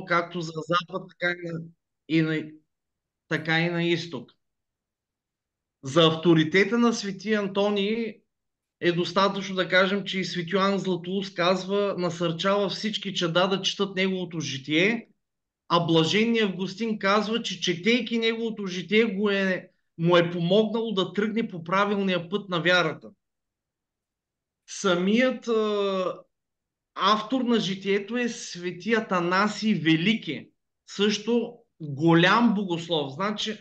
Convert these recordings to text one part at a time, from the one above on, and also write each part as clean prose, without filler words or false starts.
както за Запад, така и на изток. За авторитета на свети Антоний е достатъчно да кажем, че и свети Йоан Златоуст казва, насърчава всички чада да четат неговото житие, а блаженният Августин казва, че четейки неговото житие му е помогнало да тръгне по правилния път на вярата. Самият автор на житието е свети Атанасий Велики, също голям богослов. Значи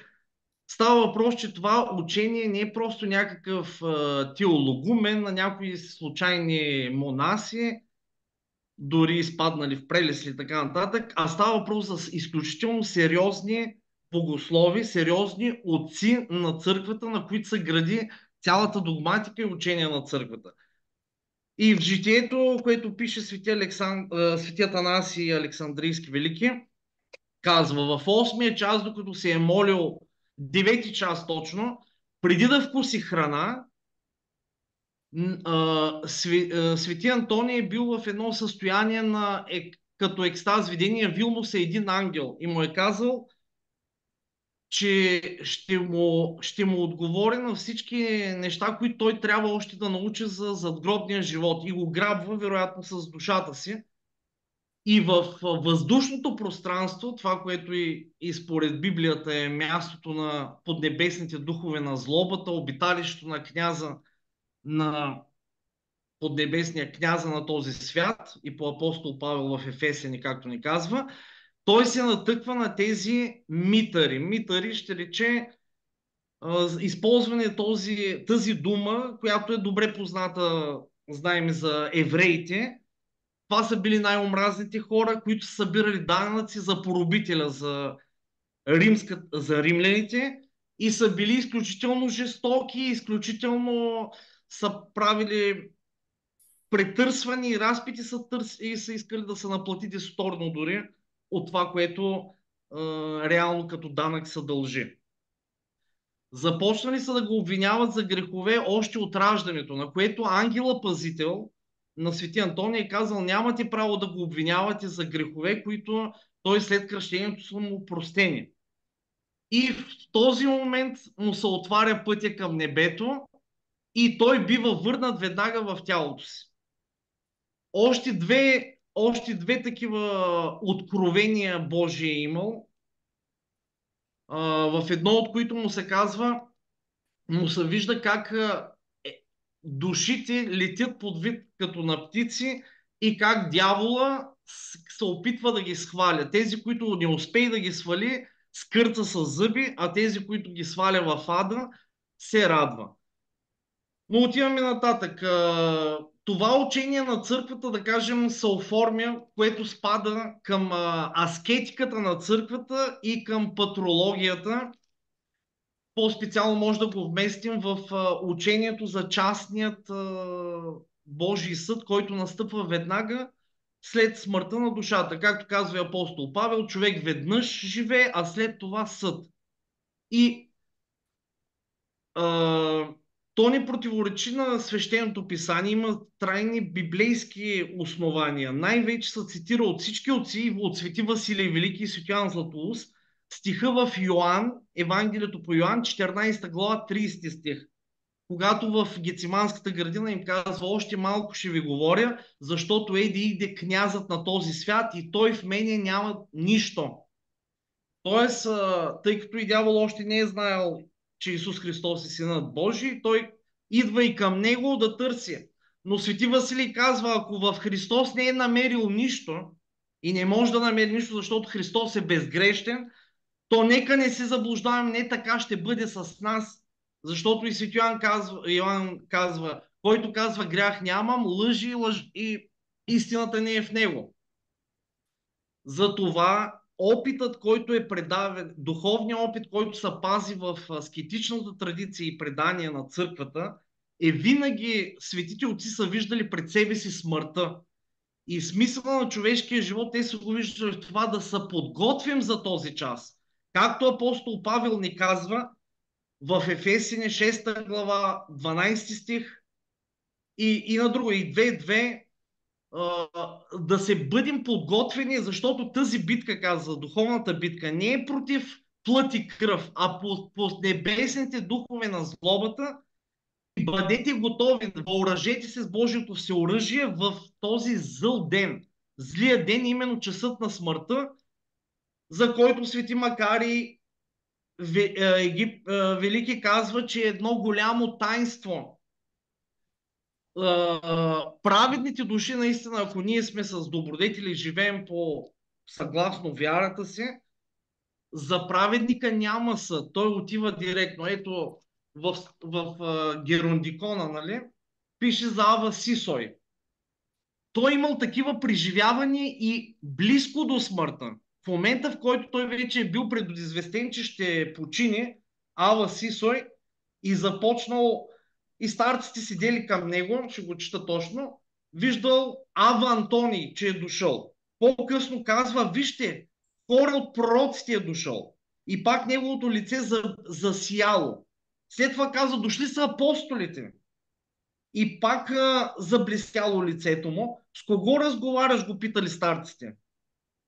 става въпрос, че това учение не е просто някакъв теологумен на някои случайни монаси, дори изпаднали в прелесли и така нататък, а става въпрос за изключително сериозни богослови, сериозни отци на църквата, на които се гради цялата догматика и учение на църквата. И в житието, което пише свети Атанасий Александрийски Велики, казва в 8-я час, докато се е молил, 9-ти час точно, преди да вкуси храна, свети Антоний е бил в едно състояние като екстаз видение, явил му се един ангел и му е казал, че ще му отговори на всички неща, които той трябва още да научи за задгробния живот и го грабва, вероятно, с душата си. И в въздушното пространство, това, което и според Библията е мястото на поднебесните духове на злобата, обиталището на княза на поднебесния княза на този свят и по апостол Павел в Ефесени, както ни казва, той се натъква на тези митари. Митари ще рече използване тази дума, която е добре позната, знаем за евреите. Това са били най-омразните хора, които са събирали данъци за поробителя, за римляните и са били изключително жестоки, изключително са правили претърсвани и разпити и са искали да се наплатите сторно дори от това, което реално като данък се дължи. Започнали са да го обвиняват за грехове още от раждането, на което ангела пазител на свети Антоний е казал, нямате право да го обвинявате за грехове, които той след кръщението са му простени. И в този момент му се отваря пътя към небето и той бива върнат веднага в тялото си. Още две такива откровения Божие е имал, в едно от които му се казва, му се вижда как душите летят под вид като на птици и как дявола се опитва да ги сваля. Тези, които не успее да ги свали, скърца с зъби, а тези, които ги сваля в ада, се радва. Но отиваме нататък. Това учение на църквата, да кажем, се оформя, което спада към аскетиката на църквата и към патрологията. По-специално може да го вместим в учението за частният Божий съд, който настъпва веднага след смъртта на душата. Както казва апостол Павел, човек веднъж живее, а след това съд. И то не противоречи на свещеното писание, има трайни библейски основания. Най-вече се цитира от всички отци, от свети Василий Велики и свети Йоан Златоуст, стиха в Йоан, Евангелието по Йоан, 14 глава, 30 стих. Когато в Гециманската градина им казва, още малко ще ви говоря, защото иде князът на този свят и той в мене няма нищо. Тоест, тъй като и дявол още не е знаел, че Исус Христос е Синът Божий, той идва и към него да търси. Но свети Василий казва, ако в Христос не е намерил нищо и не може да намери нищо, защото Христос е безгрешен, то нека не се заблуждаваме, не така ще бъде с нас. Защото и свети Йоан казва, който казва грях нямам, лъжи и истината не е в него. Затова опитът, който е предавен, духовният опит, който се пази в аскетичната традиция и предания на църквата, е винаги светите отци са виждали пред себе си смъртта. И смисъла на човешкия живот, те са го виждали в това да се подготвим за този час. Както апостол Павел ни казва в Ефесине 6 глава, 12 стих и на друго, и 2.2, да се бъдем подготвени, защото тази битка, каза, духовната битка, не е против плът и кръв, а по небесните духове на злобата. И бъдете готови, въоръжете се с Божието всеоръжие в този зъл ден. Злия ден, именно часът на смъртта, за който свети Макари Велики казва, че е едно голямо таинство. Праведните души, наистина, ако ние сме с добродетели, живеем по съгласно вярата си, за праведника няма съд. Той отива директно. Ето в Герондикона, нали, пише за Ава Сисой. Той имал такива преживявания и близко до смъртта. В момента, в който той вече е бил предизвестен, че ще почине, Ава Сисой, и започнал, и старците седели към него, ще го чета точно, виждал Ава Антоний, че е дошъл. По-късно казва, вижте, хора от пророците е дошъл. И пак неговото лице засияло. След това казва, дошли са апостолите. И пак заблестяло лицето му. С кого разговаряш, го питали старците.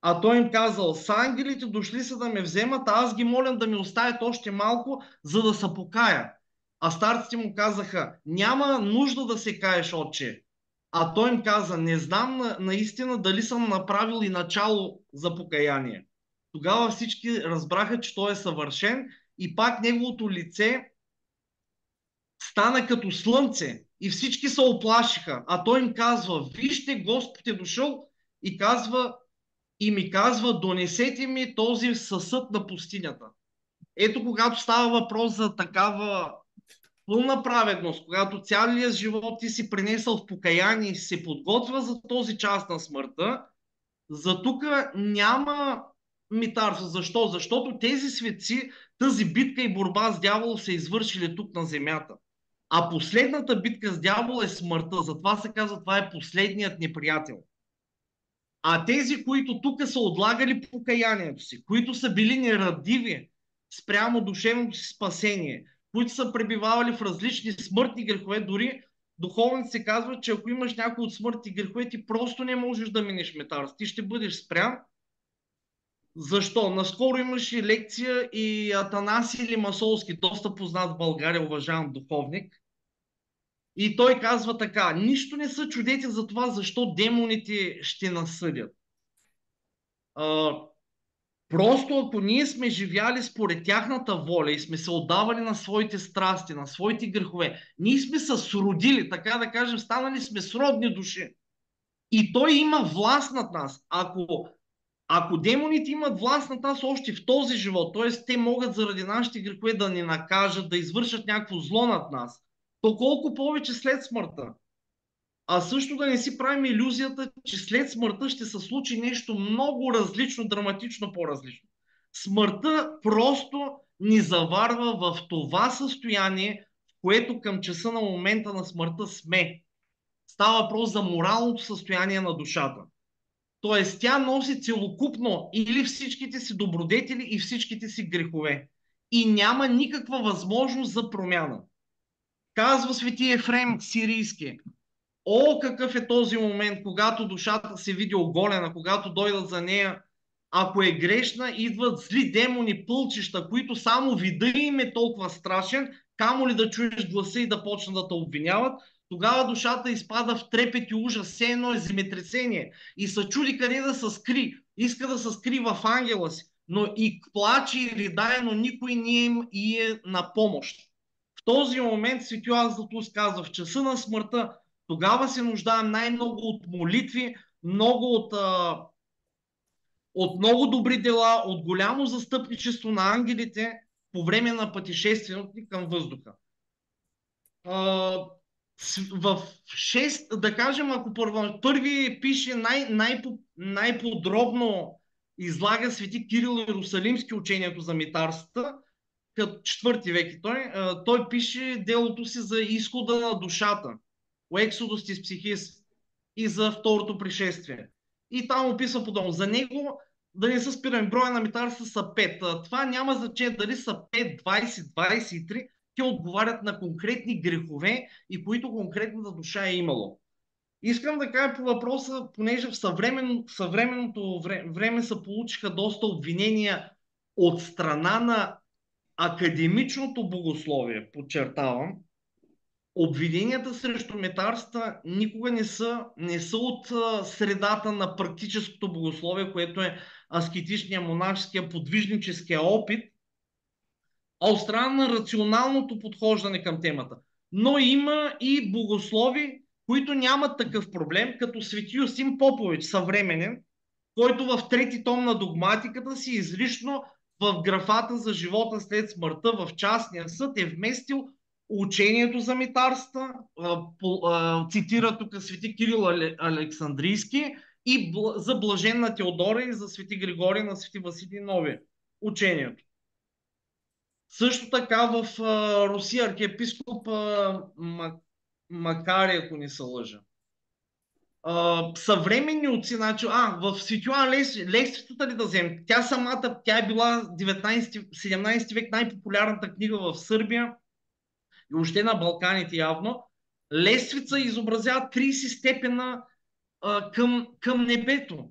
А той им казал, с ангелите дошли са да ме вземат, а аз ги молям да ми оставят още малко, за да се покая. А старците му казаха, няма нужда да се каеш, отче. А той им каза, не знам наистина дали съм направил и начало за покаяние. Тогава всички разбраха, че той е съвършен и пак неговото лице стана като слънце и всички се оплашиха. А той им казва, вижте, Господ е дошъл и казва, и ми казва, донесете ми този съсъд на пустинята. Ето, когато става въпрос за такава пълна праведност, когато цялият живот ти си принесъл в покаяние и се подготвя за този час на смъртта, за тук няма митарство. Защо? Защото тези светци, тази битка и борба с дявола са извършили тук на земята. А последната битка с дявола е смъртта. Затова се казва, това е последният неприятел. А тези, които тук са отлагали покаянието си, които са били нерадиви спрямо душевното си спасение, които са пребивавали в различни смъртни грехове, дори духовници се казват, че ако имаш някой от смъртни грехове, ти просто не можеш да минеш метарство. Ти ще бъдеш спрян. Защо? Наскоро имаше лекция и Атанаси Лимасолски, доста познат в България, уважаван духовник. И той казва така, нищо не се чудете за това, защо демоните ще насъдят. Просто ако ние сме живяли според тяхната воля и сме се отдавали на своите страсти, на своите грехове, ние сме се сродили, така да кажем, станали сме сродни души. И той има власт над нас. Ако демоните имат власт над нас още в този живот, т.е. те могат заради нашите грехове да ни накажат, да извършат някакво зло над нас, то колко повече след смъртта. А също да не си правим илюзията, че след смъртта ще се случи нещо много различно, драматично по-различно. Смъртта просто ни заварва в това състояние, в което към часа на момента на смъртта сме. Става въпрос за моралното състояние на душата. Тоест тя носи целокупно или всичките си добродетели и всичките си грехове. И няма никаква възможност за промяна. Казва свети Ефрем Сирийски. О, какъв е този момент, когато душата се види оголена, когато дойдат за нея. Ако е грешна, идват зли демони, пълчища, които само вида им е толкова страшен, камо ли да чуеш гласа и да почнат да те обвиняват, тогава душата изпада в трепет и ужас, все едно е земетресение и се чуди къде да се скри. Иска да се скри в ангела си, но и плаче и ридае, но никой не им и е на помощ. В този момент свети Йоан Златоуст казва, в часа на смъртта, тогава се нуждаем най-много от молитви, много от много добри дела, от голямо застъпничество на ангелите по време на пътешествието ни към въздуха. В 6, да кажем, ако първи пише най-подробно излага свети Кирил Иерусалимски учението за митарствата, като 4 век той пише делото си за изхода на душата, Exodus της ψυχής и за второто пришествие. И там описва подобно. За него, да не се спираме, броя на митарства са 5. Това няма значение дали са 5, 20, 23. Те отговарят на конкретни грехове и които конкретната душа е имало. Искам да кажа по въпроса, понеже в съвременното време се получиха доста обвинения от страна на академичното богословие, подчертавам. Обвиненията срещу метарствата никога не са от средата на практическото богословие, което е аскетичния, монашеския, подвижническия опит, а от страна на рационалното подхождане към темата. Но има и богослови, които нямат такъв проблем, като свети Юстин Попович, съвременен, който в трети том на догматиката си изрично в графата за живота след смъртта в частния съд е вместил учението за митарства, цитира тук свети Кирил Александрийски и за блаженна Теодора и за свети Григорий на свети Василий Нови учението. Също така в Русия архиепископ Макарий, ако не се лъжа. Съвременни отци, значи, в Светюан Лествицата ли да вземем? Тя самата, тя е била 19-17 век най-популярната книга в Сърбия и още на Балканите явно. Лествица изобразява 30 степена към небето.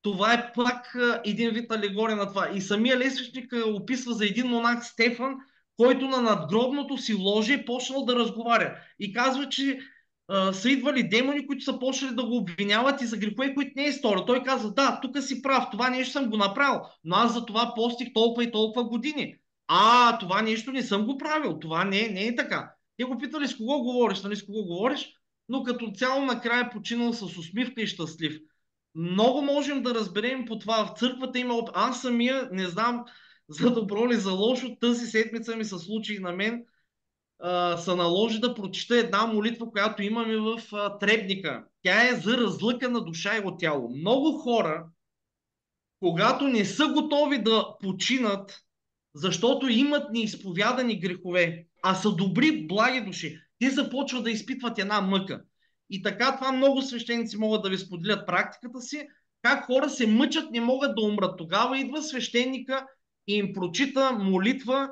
Това е пак един вид алегория на това. И самия лествичник описва за един монах Стефан, който на надгробното си ложе е почнал да разговаря. И казва, че са идвали демони, които са почнали да го обвиняват и за грехове, които не е сторил. Той казва, да, тук си прав, това нещо съм го направил, но аз за това постих толкова и толкова години. Това нещо не съм го правил, това не е така. Те го питали с кого говориш, нали с кого говориш, но като цяло накрая починал с усмивка и щастлив. Много можем да разберем по това. В църквата има. Аз самия не знам за добро ли за лошо. Тази седмица ми се случи и на мен. Се наложи да прочита една молитва, която имаме в Требника. Тя е за разлъка на душа и от тяло. Много хора, когато не са готови да починат, защото имат неизповядани грехове, а са добри, благи души, те започват да изпитват една мъка. И така това много свещеници могат да ви споделят практиката си, как хора се мъчат, не могат да умрат. Тогава идва свещеника и им прочита молитва,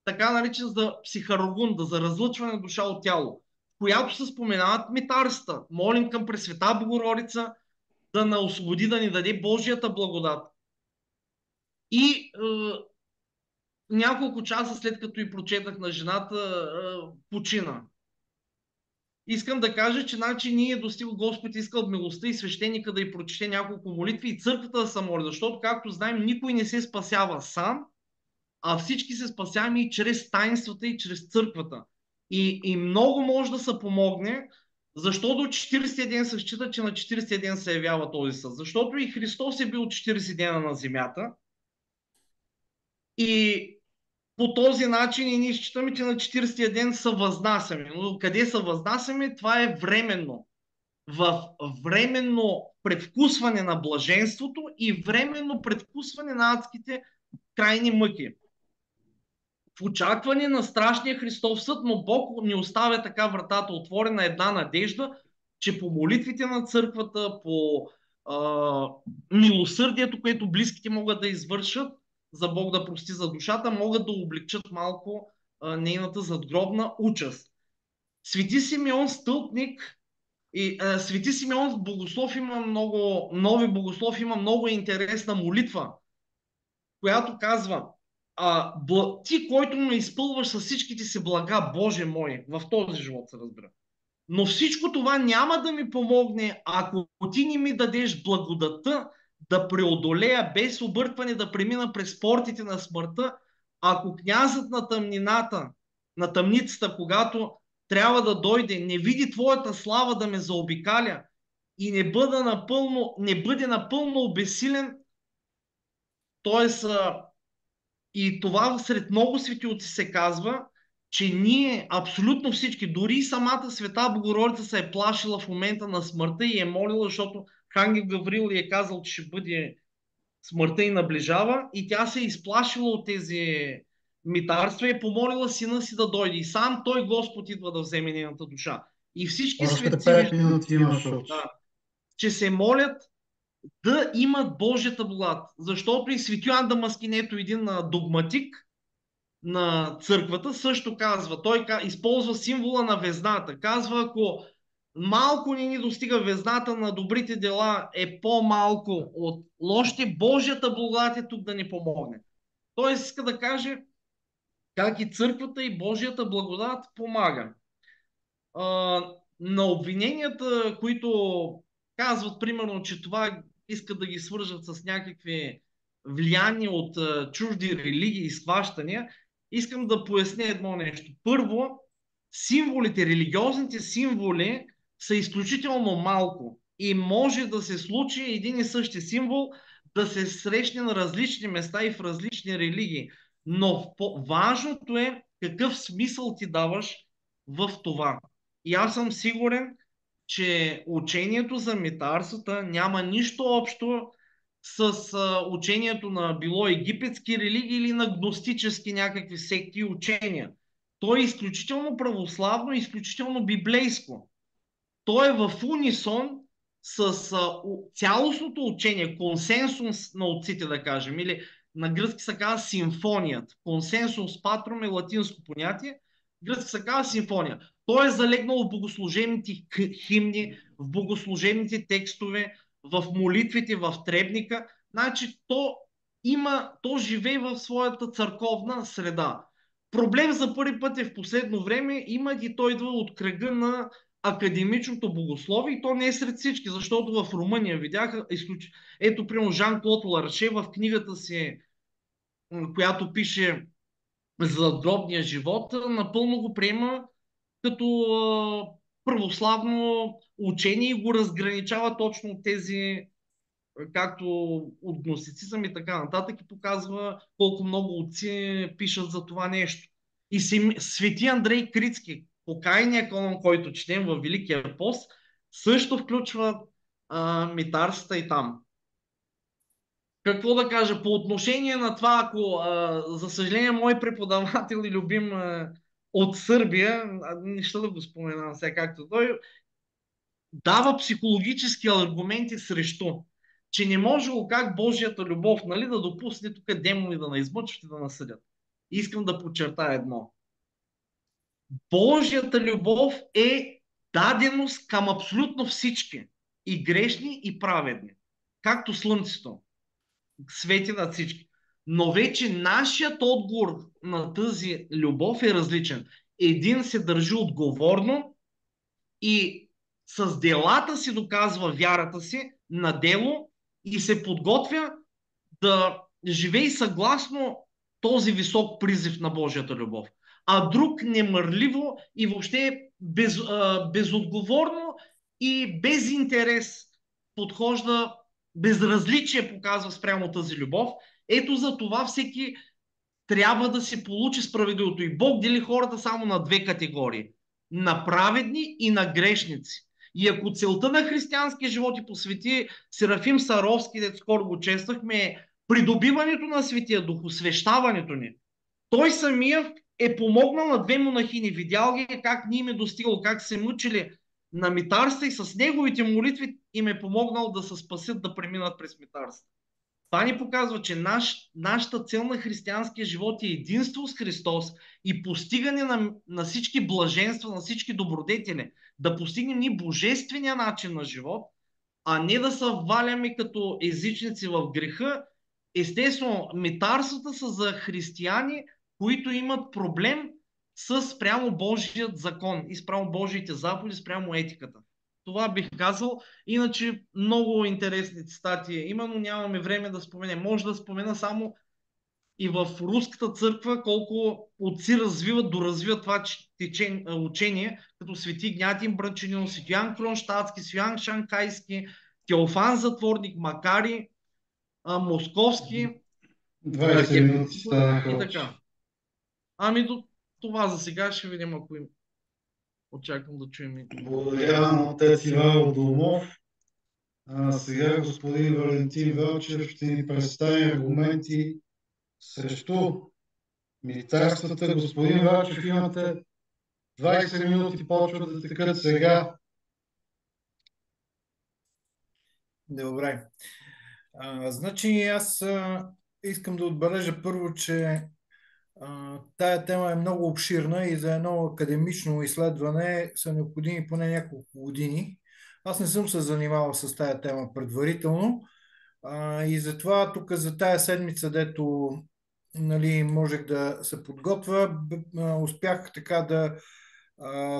така наречен за психарогунда, за разлъчване на душа от тяло, в която се споменават митарства. Молим към Пресвета Богородица да на освободи, да ни даде Божията благодат. И няколко часа след като и прочетах на жената, почина. Искам да кажа, че значи ние достига Господ искал милостта и свещеника да й прочете няколко молитви и църквата да се моли, защото, както знаем, никой не се спасява сам, а всички се спасяваме и чрез таинствата и чрез църквата. И много може да се помогне, защото 40 ден се счита, че на 40 ден се явява този съд. Защото и Христос е бил 40 дена на земята и по този начин и ние считаме, че на 40-я ден се възнасяме. Но къде се възнасяме? Това е временно. В временно предвкусване на блаженството и временно предвкусване на адските крайни мъки. В очакване на страшния Христов съд, но Бог ни оставя така вратата отворена, една надежда, че по молитвите на църквата, по милосърдието, което близките могат да извършат, за Бог да прости за душата, могат да облегчат малко нейната задгробна участ. Свети Симеон Стълпник и Свети Симеон Богослов има много, нови Богослов има много интересна молитва, която казва: ти, който ме изпълваш с всичките си блага, Боже мой, в този живот се разбира. Но всичко това няма да ми помогне, ако ти не ми дадеш благодата да преодолея без объркване, да премина през портите на смъртта, ако князът на тъмнината, на тъмницата, когато трябва да дойде, не види твоята слава да ме заобикаля и не бъде напълно обесилен, т.е. и това сред много светилци се казва, че ние, абсолютно всички, дори и самата Света Богородица се е плашила в момента на смъртта и е молила, защото Ангел Гаврил е казал, че ще бъде смъртта и наближава, и тя се е изплашила от тези митарства и е помолила сина си да дойде. И сам той Господ идва да вземе нейната душа. И всички Още светци, 5 минути имаш, да, Овче. че се молят да имат Божията благодат. Защото и свети Йоан Дамаскинето, един догматик на църквата, също казва, той използва символа на везната. Казва, ако малко ни достига везната на добрите дела е по-малко от лошите, Божията благодат е тук да ни помогне. Той иска да каже как и църквата и Божията благодат помага. На обвиненията, които казват примерно, че това искат да ги свържат с някакви влияния от чужди религии и схващания, искам да поясня едно нещо. Първо, символите, религиозните символи са изключително малко и може да се случи един и същи символ да се срещне на различни места и в различни религии. Но важното е какъв смисъл ти даваш в това. И аз съм сигурен, че учението за метарствата няма нищо общо с учението на било египетски религии или на гностически някакви секти и учения. То е изключително православно и изключително библейско. То е в унисон с цялостното учение, консенсус на отците, да кажем, или на гръцки се казва симфоният. Консенсус патрум е латинско понятие, гръцки се казва симфония. То е залегнало в богослужебните химни, в богослужебните текстове, в молитвите, в требника. Значи то живее в своята църковна среда. Проблем за първи път е в последно време има и той идва от кръга на академичното богословие и то не е сред всички, защото в Румъния видяха, ето примерно Жан-Клод Ларше в книгата си, която пише за дробния живот, напълно го приема като православно учение и го разграничава точно от тези, както от гностицизъм и така нататък, и показва колко много отци пишат за това нещо. И свети Андрей Крицки, покайния канон, който четем във Великия пост, също включва митарствата и там. Какво да кажа по отношение на това, ако за съжаление мой преподавател и любим от Сърбия, не ще да го споменам сега както той, дава психологически аргументи срещу, че не можело как Божията любов, нали, да допусне тук демони да наизмъчват и да насъдят. Искам да подчертая едно. Божията любов е даденост към абсолютно всички. И грешни, и праведни. Както слънцето свети над всички. Но вече нашият отговор на тази любов е различен. Един се държи отговорно и с делата си доказва вярата си на дело и се подготвя да живее съгласно този висок призив на Божията любов. А друг немърливо и въобще безотговорно и без интерес подхожда, безразличие показва спрямо тази любов. Ето за това всеки трябва да се получи справедливото. И Бог дели хората само на две категории. На праведни и на грешници. И ако целта на християнския живот и посвети Серафим Саровски, дето скоро го чествахме, е придобиването на Светия Дух, освещаването ни. Той самия е помогнал на две монахини. Видял ги как ни им е достигало, как се мъчили на митарства и с неговите молитви им е помогнал да се спасят, да преминат през митарства. Това ни показва, че нашата цел на християнския живот е единство с Христос и постигане на всички блаженства, на всички добродетели. Да постигнем ни божествения начин на живот, а не да се валяме като езичници в греха. Естествено, митарствата са за християни, които имат проблем с спрямо Божият закон и спрямо Божиите заповеди, спрямо етиката. Това бих казал. Иначе много интересни цитати има, но нямаме време да споменем. Може да спомена само и в руската църква колко отци развиват, доразвиват това учение, като свети Гнятин Бръчанин, свети Йоан Кронштадтски, свети Йоан Шанкайски, Теофан Затворник, Макари, Московски, 20 минути станаха и вече. така. Ами до това за сега ще видим, ако им очаквам да чуем. Благодаря на отец Ивайло Домов. Сега господин Валентин Велчев ще ни представи аргументи срещу митарствата. Господин Велчев, имате 20 минути, почват да текат сега. Добре. Значи аз искам да отбележа първо, че Тая тема е много обширна и за едно академично изследване са необходими поне няколко години. Аз не съм се занимавал с тая тема предварително и затова тук за тая седмица, дето нали, можех да се подготвя, успях така да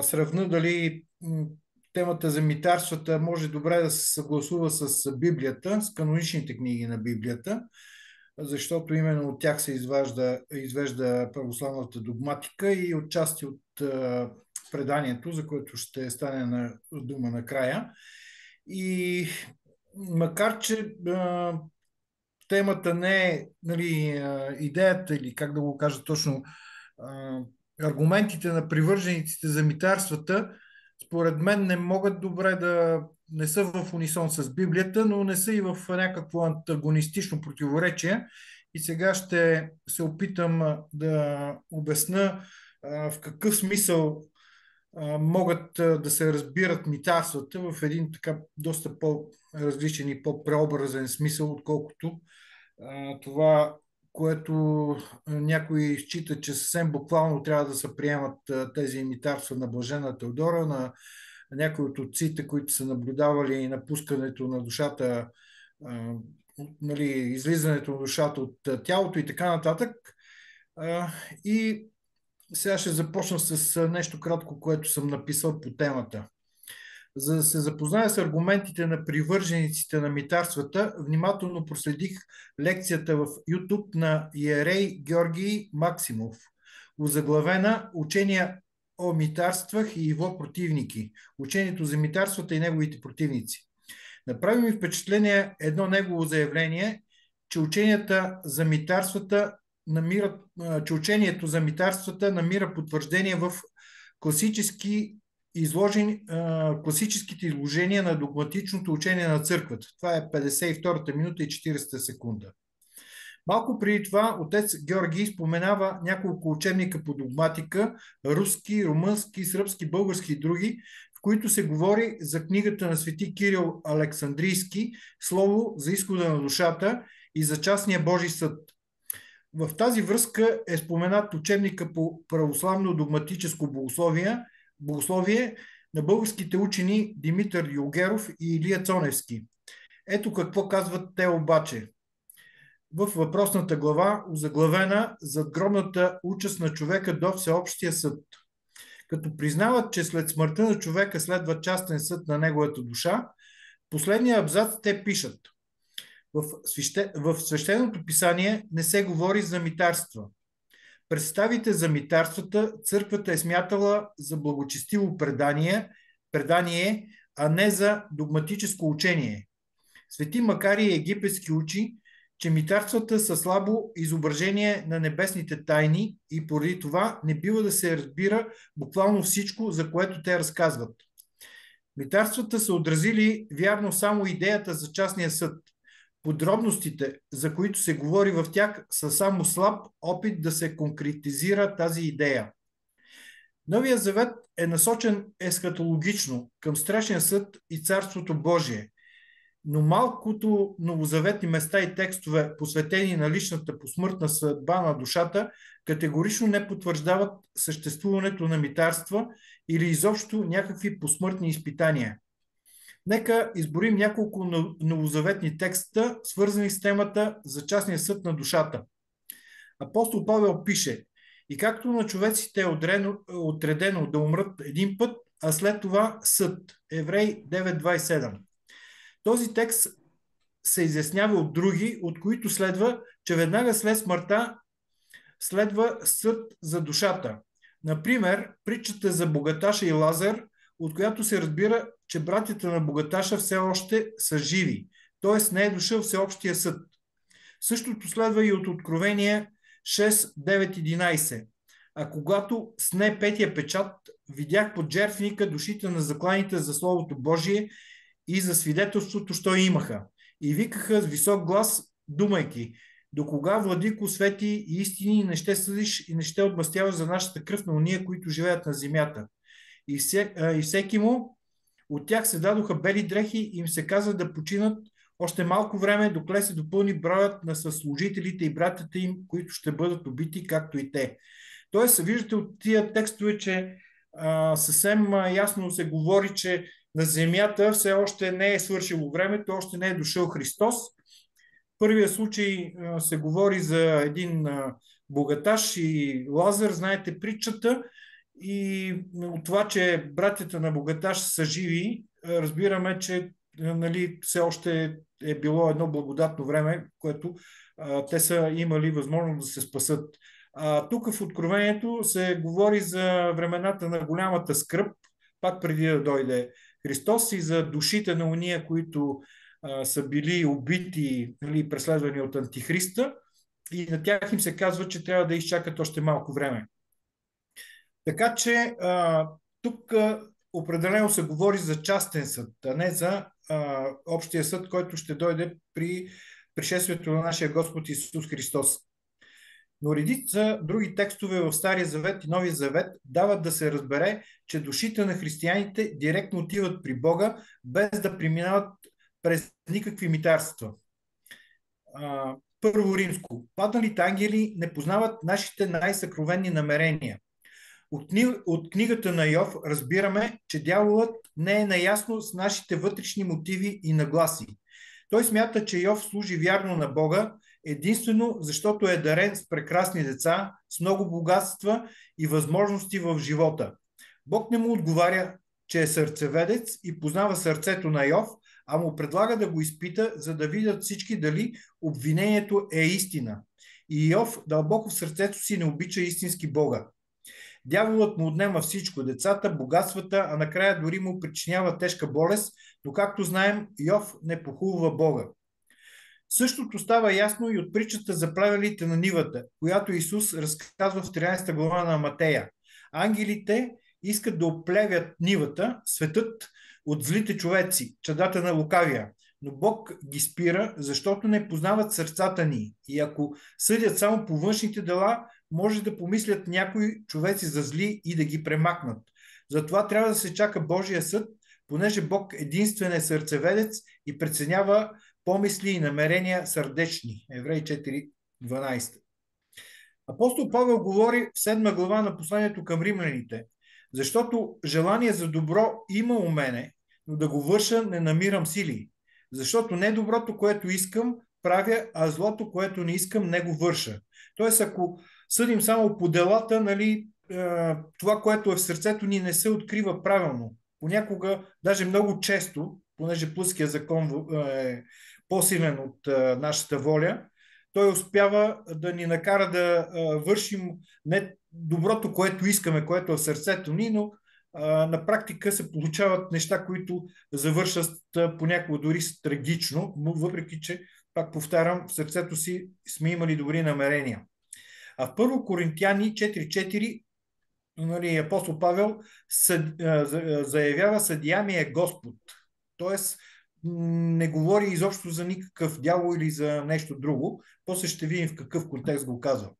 сравня дали темата за митарствата може добре да се съгласува с Библията, с каноничните книги на Библията, защото именно от тях се извежда православната догматика и отчасти от преданието, за което ще стане на дума накрая. И макар, че темата не е нали, идеята или как да го кажа точно, аргументите на привържениците за митарствата, според мен не могат добре да не са в унисон с Библията, но не са и в някакво антагонистично противоречие. И сега ще се опитам да обясня в какъв смисъл могат да се разбират митарствата в един така доста по-различен и по-преобразен смисъл, отколкото това, което някои считат, че съвсем буквално трябва да се приемат тези митарства на Блажена Теодора, на някои от отците, които са наблюдавали напускането на душата, нали, излизането на душата от тялото и така нататък. И сега ще започна с нещо кратко, което съм написал по темата. За да се запозная с аргументите на привържениците на митарствата, внимателно проследих лекцията в YouTube на иерей Георгий Максимов, озаглавена "Учения о митарствах и его противники. Учението за митарствата и неговите противници". Направи ми впечатление едно негово заявление, че учението за митарствата намира потвърждение в класическите изложения на догматичното учение на църквата. Това е 52-та минута и 40 секунда. Малко преди това отец Георгий споменава няколко учебника по догматика, руски, румънски, сръбски, български и други, в които се говори за книгата на свети Кирил Александрийски «Слово за изхода на душата» и за частния Божий съд. В тази връзка е споменат учебника по православно догматическо богословие на българските учени Димитър Юлгеров и Илия Цоневски. Ето какво казват те обаче. В въпросната глава, озаглавена "Задгробната участ на човека до всеобщия съд". Като признават, че след смъртта на човека следва частен съд на неговата душа, последния абзац те пишат: в свещеното писание не се говори за митарства. Представите за митарствата църквата е смятала за благочестиво предание, а не за догматическо учение. Свети Макарий Египетски учи, че митарствата са слабо изображение на небесните тайни и поради това не бива да се разбира буквално всичко, за което те разказват. Митарствата са отразили вярно само идеята за частния съд. Подробностите, за които се говори в тях, са само слаб опит да се конкретизира тази идея. Новия завет е насочен есхатологично към страшния съд и Царството Божие, но малкото новозаветни места и текстове, посветени на личната посмъртна съдба на душата, категорично не потвърждават съществуването на митарства или изобщо някакви посмъртни изпитания. Нека изборим няколко новозаветни текста, свързани с темата за частния съд на душата. Апостол Павел пише: "И както на човеците е отредено да умрат един път, а след това съд". Евреи 9.27. Този текст се изяснява от други, от които следва, че веднага след смъртта следва съд за душата. Например, притчата за богаташа и Лазар, от която се разбира, че братята на богаташа все още са живи, т.е. не е дошъл всеобщия съд. Същото следва и от Откровение 6.9.11. "А когато сне петия печат, видях под жертвеника душите на закланите за Словото Божие и за свидетелството, що имаха. И викаха с висок глас, думайки: до кога, владико, свети и истини, не ще съдиш и не ще отмъстяваш за нашата кръв на уния, които живеят на земята. И всеки му от тях се дадоха бели дрехи и им се каза да починат Още малко време, докле се допълни броят на съслужителите и братята им, които ще бъдат убити, както и те. Тоест, виждате от тия текстове, че съвсем ясно се говори, че на земята все още не е свършило времето, още не е дошъл Христос. В първия случай се говори за един богаташ и Лазар, знаете притчата, и от това, че братята на богаташ са живи, разбираме, че нали, все още е било едно благодатно време, което те са имали възможност да се спасат. Тук в Откровението се говори за времената на голямата скръб, пак преди да дойде Христос, и за душите на уния, които са били убити, нали, преследвани от Антихриста, и на тях им се казва, че трябва да изчакат още малко време. Така че тук определено се говори за частен съд, а не за общия съд, който ще дойде при пришествието на нашия Господ Исус Христос. Но редица други текстове в Стария завет и Новия завет дават да се разбере, че душите на християните директно отиват при Бога, без да преминават през никакви митарства. Първо римско. Падналите ангели не познават нашите най-съкровенни намерения. От книгата на Йов разбираме, че дяволът не е наясно с нашите вътрешни мотиви и нагласи. Той смята, че Йов служи вярно на Бога, единствено защото е дарен с прекрасни деца, с много богатства и възможности в живота. Бог не му отговаря, че е сърцеведец и познава сърцето на Йов, а му предлага да го изпита, за да видят всички дали обвинението е истина. И Йов дълбоко в сърцето си не обича истински Бога. Дяволът му отнема всичко, децата, богатствата, а накрая дори му причинява тежка болест, но както знаем, Йов не похулва Бога. Същото става ясно и от притчата за плевелите на нивата, която Исус разказва в 13 глава на Матея. Ангелите искат да оплевят нивата, светът, от злите човеци, чадата на лукавия, но Бог ги спира, защото не познават сърцата ни. И ако съдят само по външните дела, може да помислят някои човеци за зли и да ги премахнат. Затова трябва да се чака Божия съд, понеже Бог единствен е сърцеведец и преценява помисли и намерения сърдечни. Евреи 4:12. Апостол Павел говори в 7 глава на посланието към римляните, защото желание за добро има у мене, но да го върша не намирам сили. Защото не доброто, което искам, правя, а злото, което не искам, не го върша. Тоест, ако съдим само по делата, нали, това, което е в сърцето ни, не се открива правилно. Понякога, даже много често, понеже плътския закон е по-силен от нашата воля, той успява да ни накара да вършим не доброто, което искаме, което е в сърцето ни, но на практика се получават неща, които завършат понякога дори трагично, въпреки че, пак повтарям, в сърцето си сме имали добри намерения. А в 1 Коринтияни 4:4, нали, апостол Павел заявява: съдия ми е Господ. Тоест не говори изобщо за никакъв дявол или за нещо друго. После ще видим в какъв контекст го казва.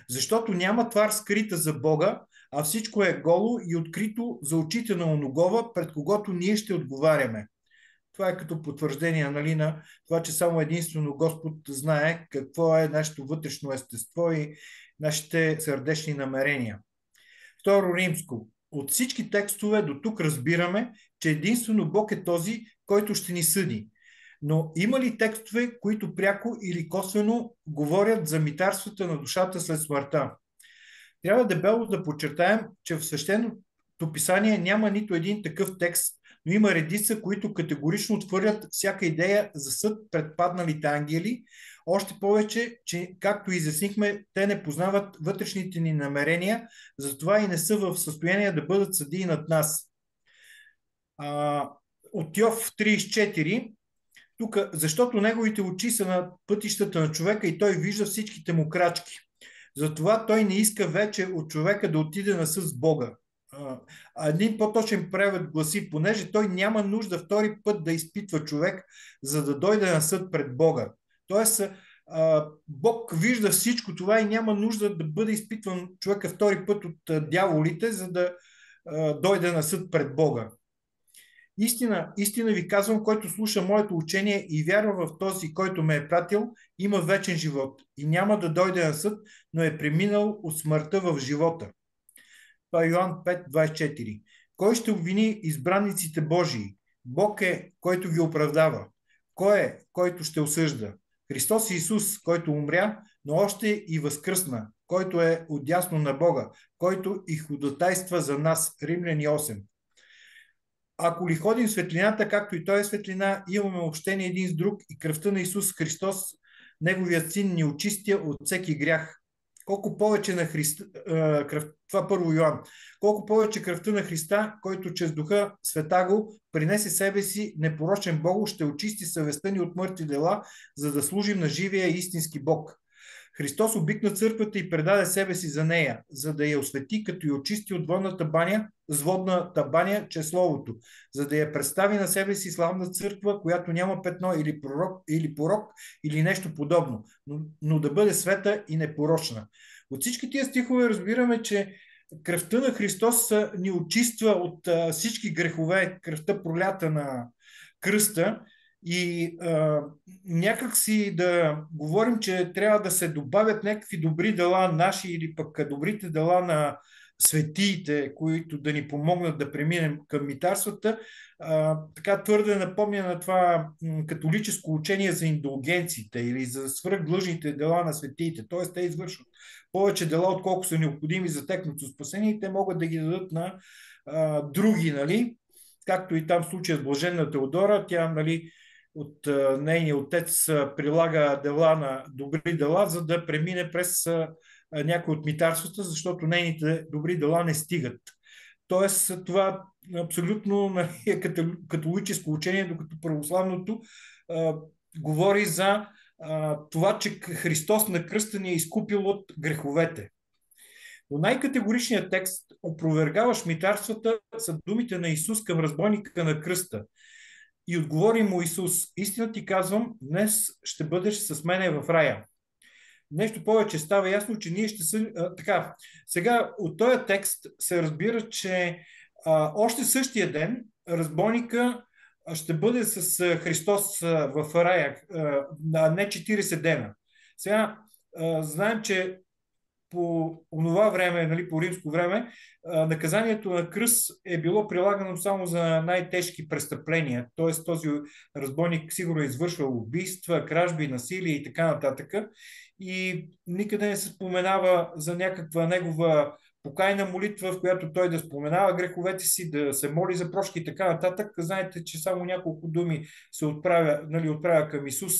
Защото няма твар скрита за Бога, а всичко е голо и открито за очите на оногова, пред когото ние ще отговаряме. Това е като потвърждение, нали, на това, че само единствено Господ знае какво е нашето вътрешно естество и нашите сърдечни намерения. Второ римско. От всички текстове до тук разбираме, че единствено Бог е този, който ще ни съди. Но има ли текстове, които пряко или косвено говорят за митарствата на душата след смъртта? Трябва дебело да подчертаем, че в Свещеното писание няма нито един такъв текст, но има редица, които категорично отхвърлят всяка идея за съд пред падналите ангели. Още повече, че, както изяснихме, те не познават вътрешните ни намерения, затова и не са в състояние да бъдат съдии над нас. От Йов 34, тук, защото неговите очи са на пътищата на човека и той вижда всичките му крачки. Затова той не иска вече от човека да отиде на съд с Бога. Един по-точен превод гласи: понеже той няма нужда втори път да изпитва човек, за да дойде на съд пред Бога. Тоест, Бог вижда всичко това и няма нужда да бъде изпитван човека втори път от дяволите, за да дойде на съд пред Бога. Истина ви казвам, който слуша моето учение и вярва в този, който ме е пратил, има вечен живот и няма да дойде на съд, но е преминал от смъртта в живота. Това е Йоан 5:24. Кой ще обвини избранниците Божии? Бог е, който ги оправдава. Кой е, който ще осъжда? Христос Исус, който умря, но още и възкръсна, който е отдясно на Бога, който и ходатайства за нас. Римляни 8. Ако ли ходим в светлината, както и Той е светлина, имаме общение един с друг и кръвта на Исус Христос, Неговият син, ни очистя от всеки грях. Колко повече на Христа, това първо Йоан, колко повече кръвта на Христа, който чрез Духа Света го принесе себе си непорочен Богу, ще очисти съвестта ни от мъртви дела, за да служим на живия и истински Бог. Христос обикна църквата и предаде себе си за нея, за да я освети, като я очисти от водната баня чрез Словото, за да я представи на себе си славна църква, която няма петно или порок или нещо подобно, но да бъде света и непорочна. От всички тия стихове разбираме, че кръвта на Христос ни очиства от всички грехове, кръвта пролята на кръста, и някак си да говорим, че трябва да се добавят някакви добри дела наши или пък добрите дела на светиите, които да ни помогнат да преминем към митарствата, така твърде напомня на това католическо учение за индулгенциите или за свръхдлъжните дела на светиите. Т.е. те извършват повече дела, отколко са необходими за техното спасение и те могат да ги дадат на други, нали? Както и там в случая с блаженна Теодора, тя, нали, от нейния отец прилага дела на добри дела, за да премине през някои от митарствата, защото нейните добри дела не стигат. Тоест, това абсолютно е католическо учение, докато православното говори за това, че Христос на кръста ни е изкупил от греховете. Но най-категоричният текст, опровергаваш митарствата, са думите на Исус към разбойника на кръста. И отговори му Исус: истина ти казвам, днес ще бъдеш с мене в рая. Нещо повече, става ясно, че ние ще са... така, сега от този текст се разбира, че още същия ден разбойника ще бъде с Христос в рая, не 40 дена. Сега знаем, че по онова време, нали, по римско време, наказанието на кръст е било прилагано само за най-тежки престъпления. Т.е. този разбойник сигурно е извършвал убийства, кражби, насилие и така нататък. И никъде не се споменава за някаква негова покайна молитва, в която той да споменава греховете си, да се моли за прошки и така нататък. Знаете, че само няколко думи се отправя към Исус,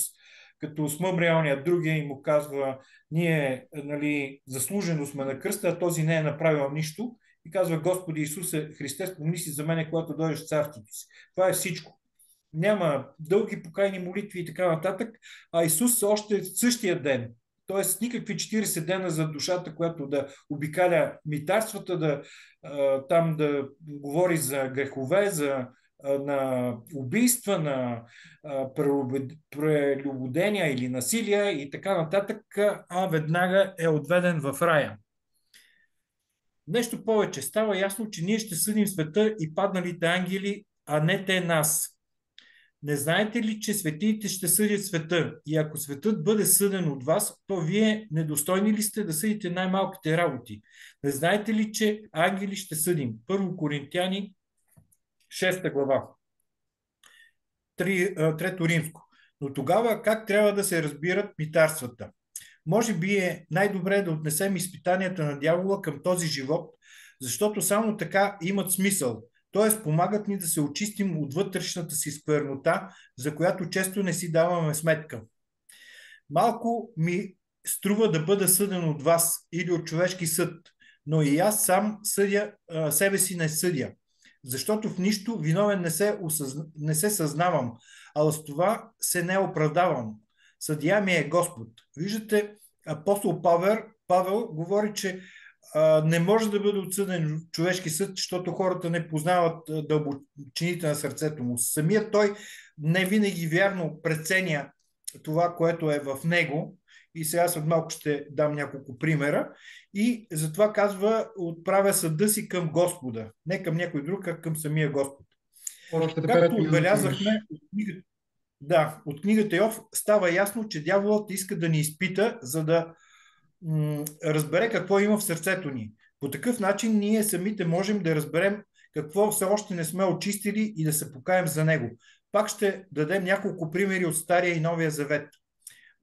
като смъмрялният другия и му казва: ние, нали, заслужено сме на кръста, а този не е направил нищо. И казва: Господи Исусе Христе, спомни си за мене, когато дойдеш в царството си. Това е всичко. Няма дълги покайни молитви и така нататък, а Исус още същия ден, т.е. никакви 40 дена за душата, която да обикаля митарствата, там да говори за грехове, на убийства, на прелюбодения или насилие и така нататък, а веднага е отведен в рая. Нещо повече, става ясно, че ние ще съдим света и падналите ангели, а не те нас. Не знаете ли, че светиите ще съдят света? И ако светът бъде съден от вас, то вие недостойни ли сте да съдите най-малките работи? Не знаете ли, че ангели ще съдим? 1 Коринтияни 6 глава. 3 римско. Но тогава как трябва да се разбират митарствата? Може би е най-добре да отнесем изпитанията на дявола към този живот, защото само така имат смисъл. Т.е. помагат ни да се очистим от вътрешната си сквернота, за която често не си даваме сметка. Малко ми струва да бъда съден от вас или от човешки съд, но и аз сам себе си не съдя, защото в нищо виновен не се съзнавам, а с това се не оправдавам. Съдия ми е Господ. Виждате, апостол Павел говори, че не може да бъде отсъден човешки съд, защото хората не познават дълбочините на сърцето му. Самият той не винаги вярно преценя това, което е в него. И сега след малко ще дам няколко примера. И затова казва: отправя съда си към Господа. Не към някой друг, а към самия Господ. Още 5 Както минути отбелязахме имаш. от книгата Йов става ясно, че дяволът иска да ни изпита, за да разбере какво има в сърцето ни. По такъв начин ние самите можем да разберем какво все още не сме очистили и да се покаем за него. Пак ще дадем няколко примери от Стария и Новия Завет.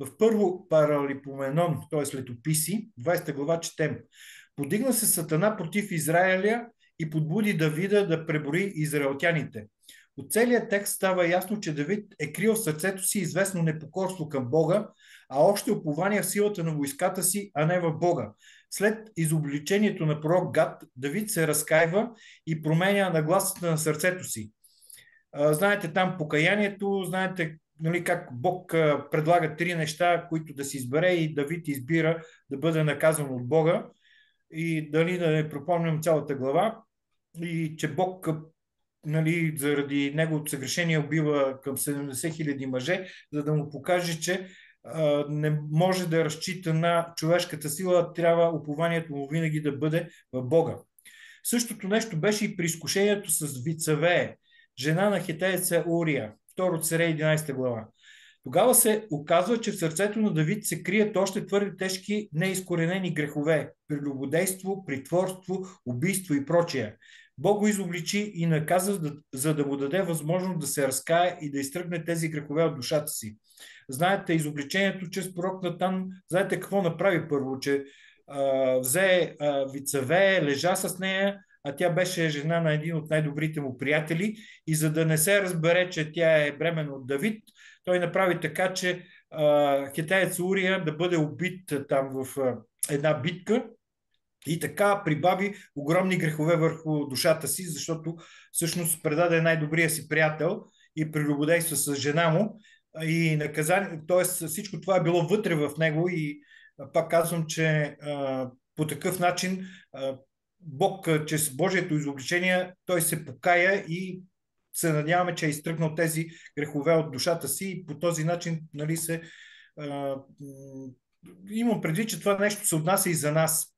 В първо Паралипоменон, т.е. Летописи, 20 глава четем: подигна се Сатана против Израиля и подбуди Давида да преброи израелтяните. От целият текст става ясно, че Давид е крил в сърцето си известно непокорство към Бога, а още упование в силата на войската си, а не в Бога. След изобличението на пророк Гад, Давид се разкаива и променя нагласата на сърцето си. Знаете там покаянието, знаете, нали, как Бог предлага 3 неща, които да си избере, и Давид избира да бъде наказан от Бога. И дали да не пропомням цялата глава, и че Бог, нали, заради неговото съгрешение убива към 70 хиляди мъже, за да му покаже, че не може да разчита на човешката сила, трябва упованието му винаги да бъде в Бога. Същото нещо беше и при изкушението с Вицавее, жена на хетееца Урия, 2 царе 11 глава. Тогава се оказва, че в сърцето на Давид се крият още твърде тежки неизкоренени грехове – прелюбодейство, притворство, убийство и прочее. Бог го изобличи и наказа, за да му даде възможност да се разкае и да изтръгне тези грехове от душата си. Знаете изобличението чрез пророк Натан, знаете какво направи първо, че взе Вицавее, лежа с нея, а тя беше жена на един от най-добрите му приятели, и за да не се разбере, че тя е бременна от Давид, той направи така, че хетеец Урия да бъде убит там в една битка, и така прибави огромни грехове върху душата си, защото всъщност предаде най-добрия си приятел и прелюбодейства с жена му, и наказание, т.е. всичко това е било вътре в него, и пак казвам, че по такъв начин Бог, чрез Божието изобличение, той се покая и се надяваме, че е изтръгнал тези грехове от душата си, и по този начин, нали, имам предвид, че това нещо се отнася и за нас.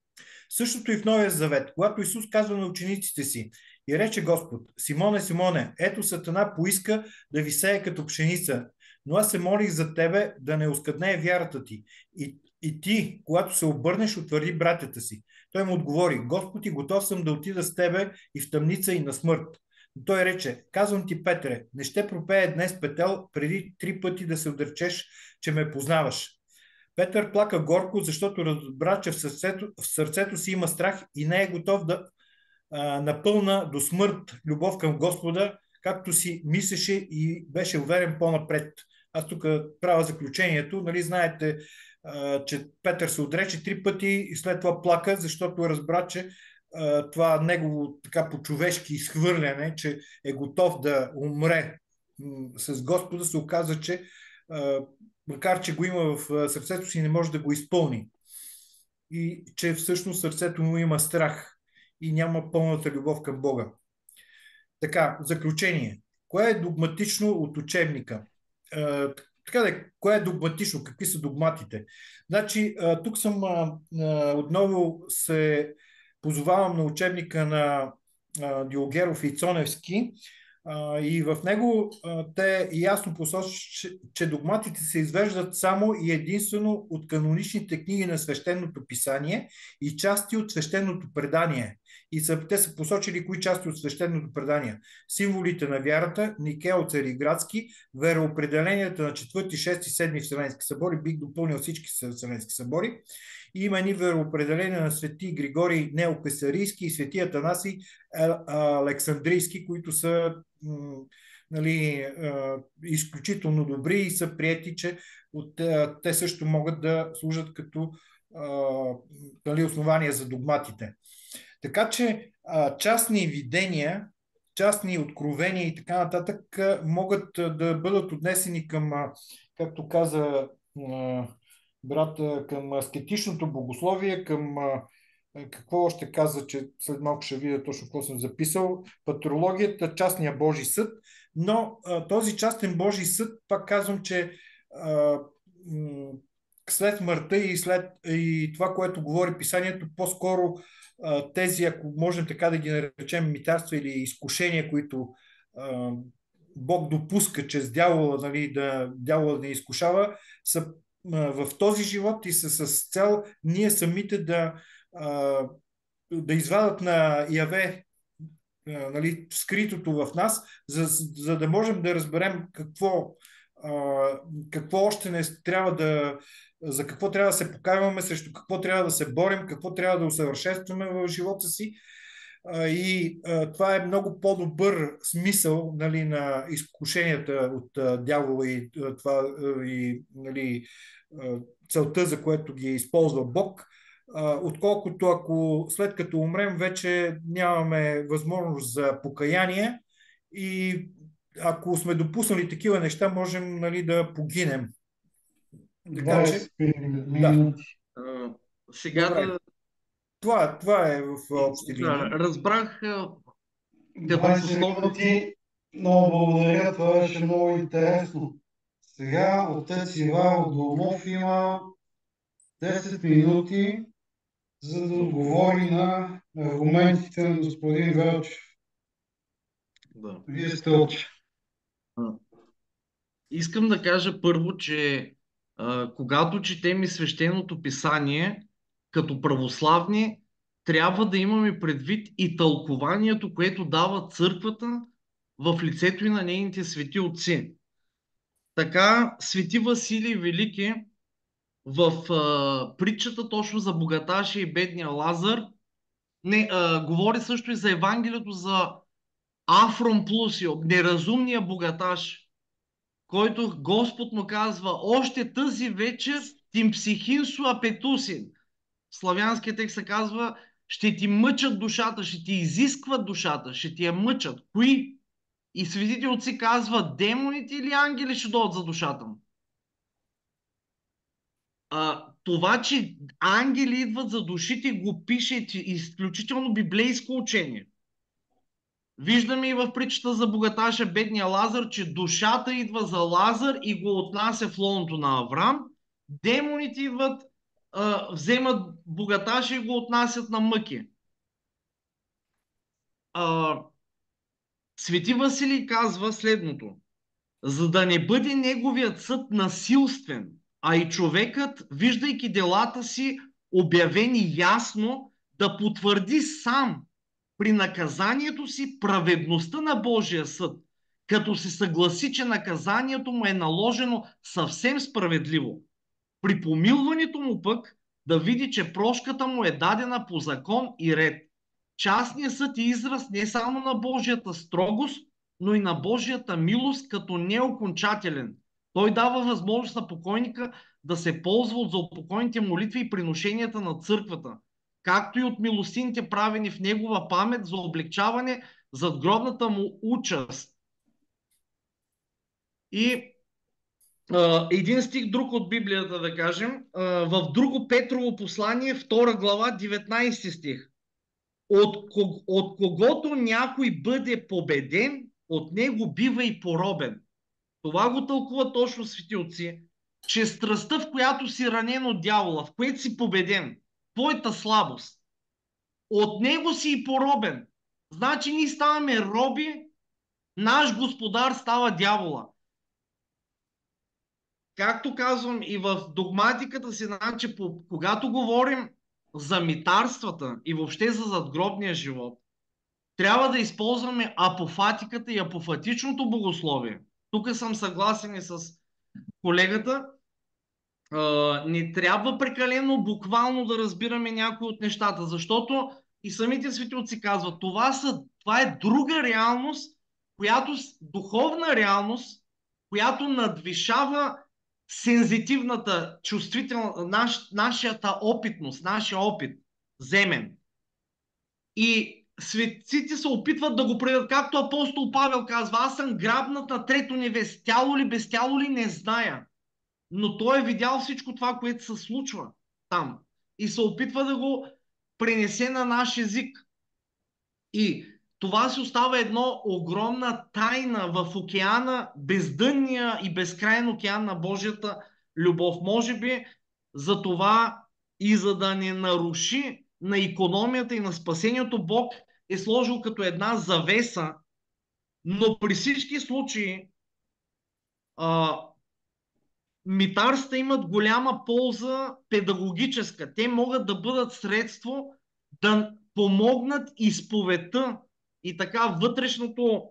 Същото и в Новия Завет, когато Исус казва на учениците си: и рече Господ: Симоне, Симоне, ето Сатана поиска да ви сее като пшеница, но аз се молих за тебе да не оскъднее вярата ти. И ти, когато се обърнеш, утвърди братята си. Той му отговори: Господ, и готов съм да отида с тебе и в тъмница, и на смърт. Но той рече: казвам ти, Петре, не ще пропее днес петел, преди 3 пъти да се отречеш, че ме познаваш. Петър плака горко, защото разбра, че в сърцето си има страх и не е готов да напълна до смърт любов към Господа, както си мислеше и беше уверен по-напред. Аз тук правя заключението. Нали, знаете, че Петър се отрече 3 пъти и след това плака, защото разбра, че това негово така по-човешки изхвърляне, че е готов да умре с Господа, се оказа, че макар че го има в сърцето си, не може да го изпълни. И че всъщност сърцето му има страх и няма пълната любов към Бога. Така, заключение. Кое е догматично от учебника? Кое е догматично? Какви са догматите? Значи, тук съм отново се позовавам на учебника на Диогеров и Цоневски, и в него те ясно посочат, че догматите се извеждат само и единствено от каноничните книги на свещеното писание и части от свещеното предание. И те са посочили кои части от свещеното предание: символите на вярата, Никея, Цариградски, вероопределенията на 4, 6 и 7 Вселенски събори, бих допълнил всички Вселенски събори. И има ни вероопределения на свети Григорий Неопесарийски и свети Атанасий Александрийски, които са нали, изключително добри и са приети, че те също могат да служат като нали, основания за догматите. Така че частни видения, частни откровения и така нататък могат да бъдат отнесени към, както каза брата, към аскетичното богословие, към какво още каза, че след малко ще видя точно какво съм записал, патрологията, частния Божий съд, но този частен Божий съд, пак казвам, че след смъртта и това, което говори писанието, по-скоро тези, ако можем така да ги наречем, митарства или изкушения, които Бог допуска чрез дявола, нали, дявола да ни изкушава, са в този живот и са с цел ние самите да извадат на яве, нали, скритото в нас, за да можем да разберем какво още не трябва за какво трябва да се покайваме, срещу какво трябва да се борим, какво трябва да усъвършенстваме в живота си. И това е много по-добър смисъл, нали, на изкушенията от дявола и нали, целта, за което ги използва Бог, отколкото ако след като умрем вече нямаме възможност за покаяние и ако сме допуснали такива неща, можем, нали, да погинем. Така че, 20 да. минути. Сега Добре. Това е в общи линии. разбрах като 20 минути. Много благодаря, това беше много интересно. Сега отец Ивайло Домов има 10 минути, за да отговори на аргументите на господин Велчев. Да. Вие сте отче. Искам да кажа първо, че когато четем и свещеното писание, като православни, трябва да имаме предвид и тълкованието, което дава църквата в лицето и на нейните свети отци. Така, свети Василий Велики в притчата точно за богаташа и бедния Лазар, говори също и за Евангелието за Афрон Плусио, неразумния богаташ, който Господ му казва: още тази вечер тим психинсу апетусин. В славянския текст се казва: ще ти мъчат душата, ще ти изискват душата, ще ти я мъчат. Кои? И светите отци казват: демоните или ангели ще дойдат за душата му. Това, че ангели идват за душите, го пише изключително библейско учение. Виждаме и в притчата за богаташа бедния Лазар, че душата идва за Лазар и го отнася в лоното на Аврам. Демоните идват, вземат богаташа и го отнасят на мъки. Свети Василий казва следното: за да не бъде неговият съд насилствен, а и човекът, виждайки делата си обявени ясно, да потвърди сам при наказанието си праведността на Божия съд, като се съгласи, че наказанието му е наложено съвсем справедливо. При помилването му пък да види, че прошката му е дадена по закон и ред. Частният съд е израз не само на Божията строгост, но и на Божията милост като неокончателен. Той дава възможност на покойника да се ползва от заупокойните молитви и приношенията на църквата, както и от милостините, правени в негова памет за облегчаване задгробната му участ. И един стих друг от Библията, да кажем, в друго Петрово послание, 2 глава, 19 стих. От когото някой бъде победен, от него бива и поробен. Това го тълкува точно свети отци, че страстта, в която си ранен от дявола, в което си победен, твоята слабост, от него си и поробен. Значи ние ставаме роби, наш господар става дявола. Както казвам и в догматиката си, значи, когато говорим за митарствата и въобще за задгробния живот, трябва да използваме апофатиката и апофатичното богословие. Тук съм съгласен и с колегата. Не трябва прекалено буквално да разбираме някои от нещата, защото и самите свети отци казват: това е друга реалност, духовна реалност, която надвишава сензитивната, чувствителна, нашата опитност, нашия опит, земен. И светците се опитват да го предадат, както апостол Павел казва: аз съм грабнат на трето небе, с тяло ли, без тяло ли, не зная. Но той е видял всичко това, което се случва там. И се опитва да го пренесе на наш език. И това си остава едно огромна тайна в океана, бездънния и безкрайен океан на Божията любов. Може би за това и за да не наруши на икономията и на спасението, Бог е сложил като една завеса Но при всички случаи а, митарствата имат голяма полза педагогическа. Те могат да бъдат средство да помогнат изповедта и така вътрешното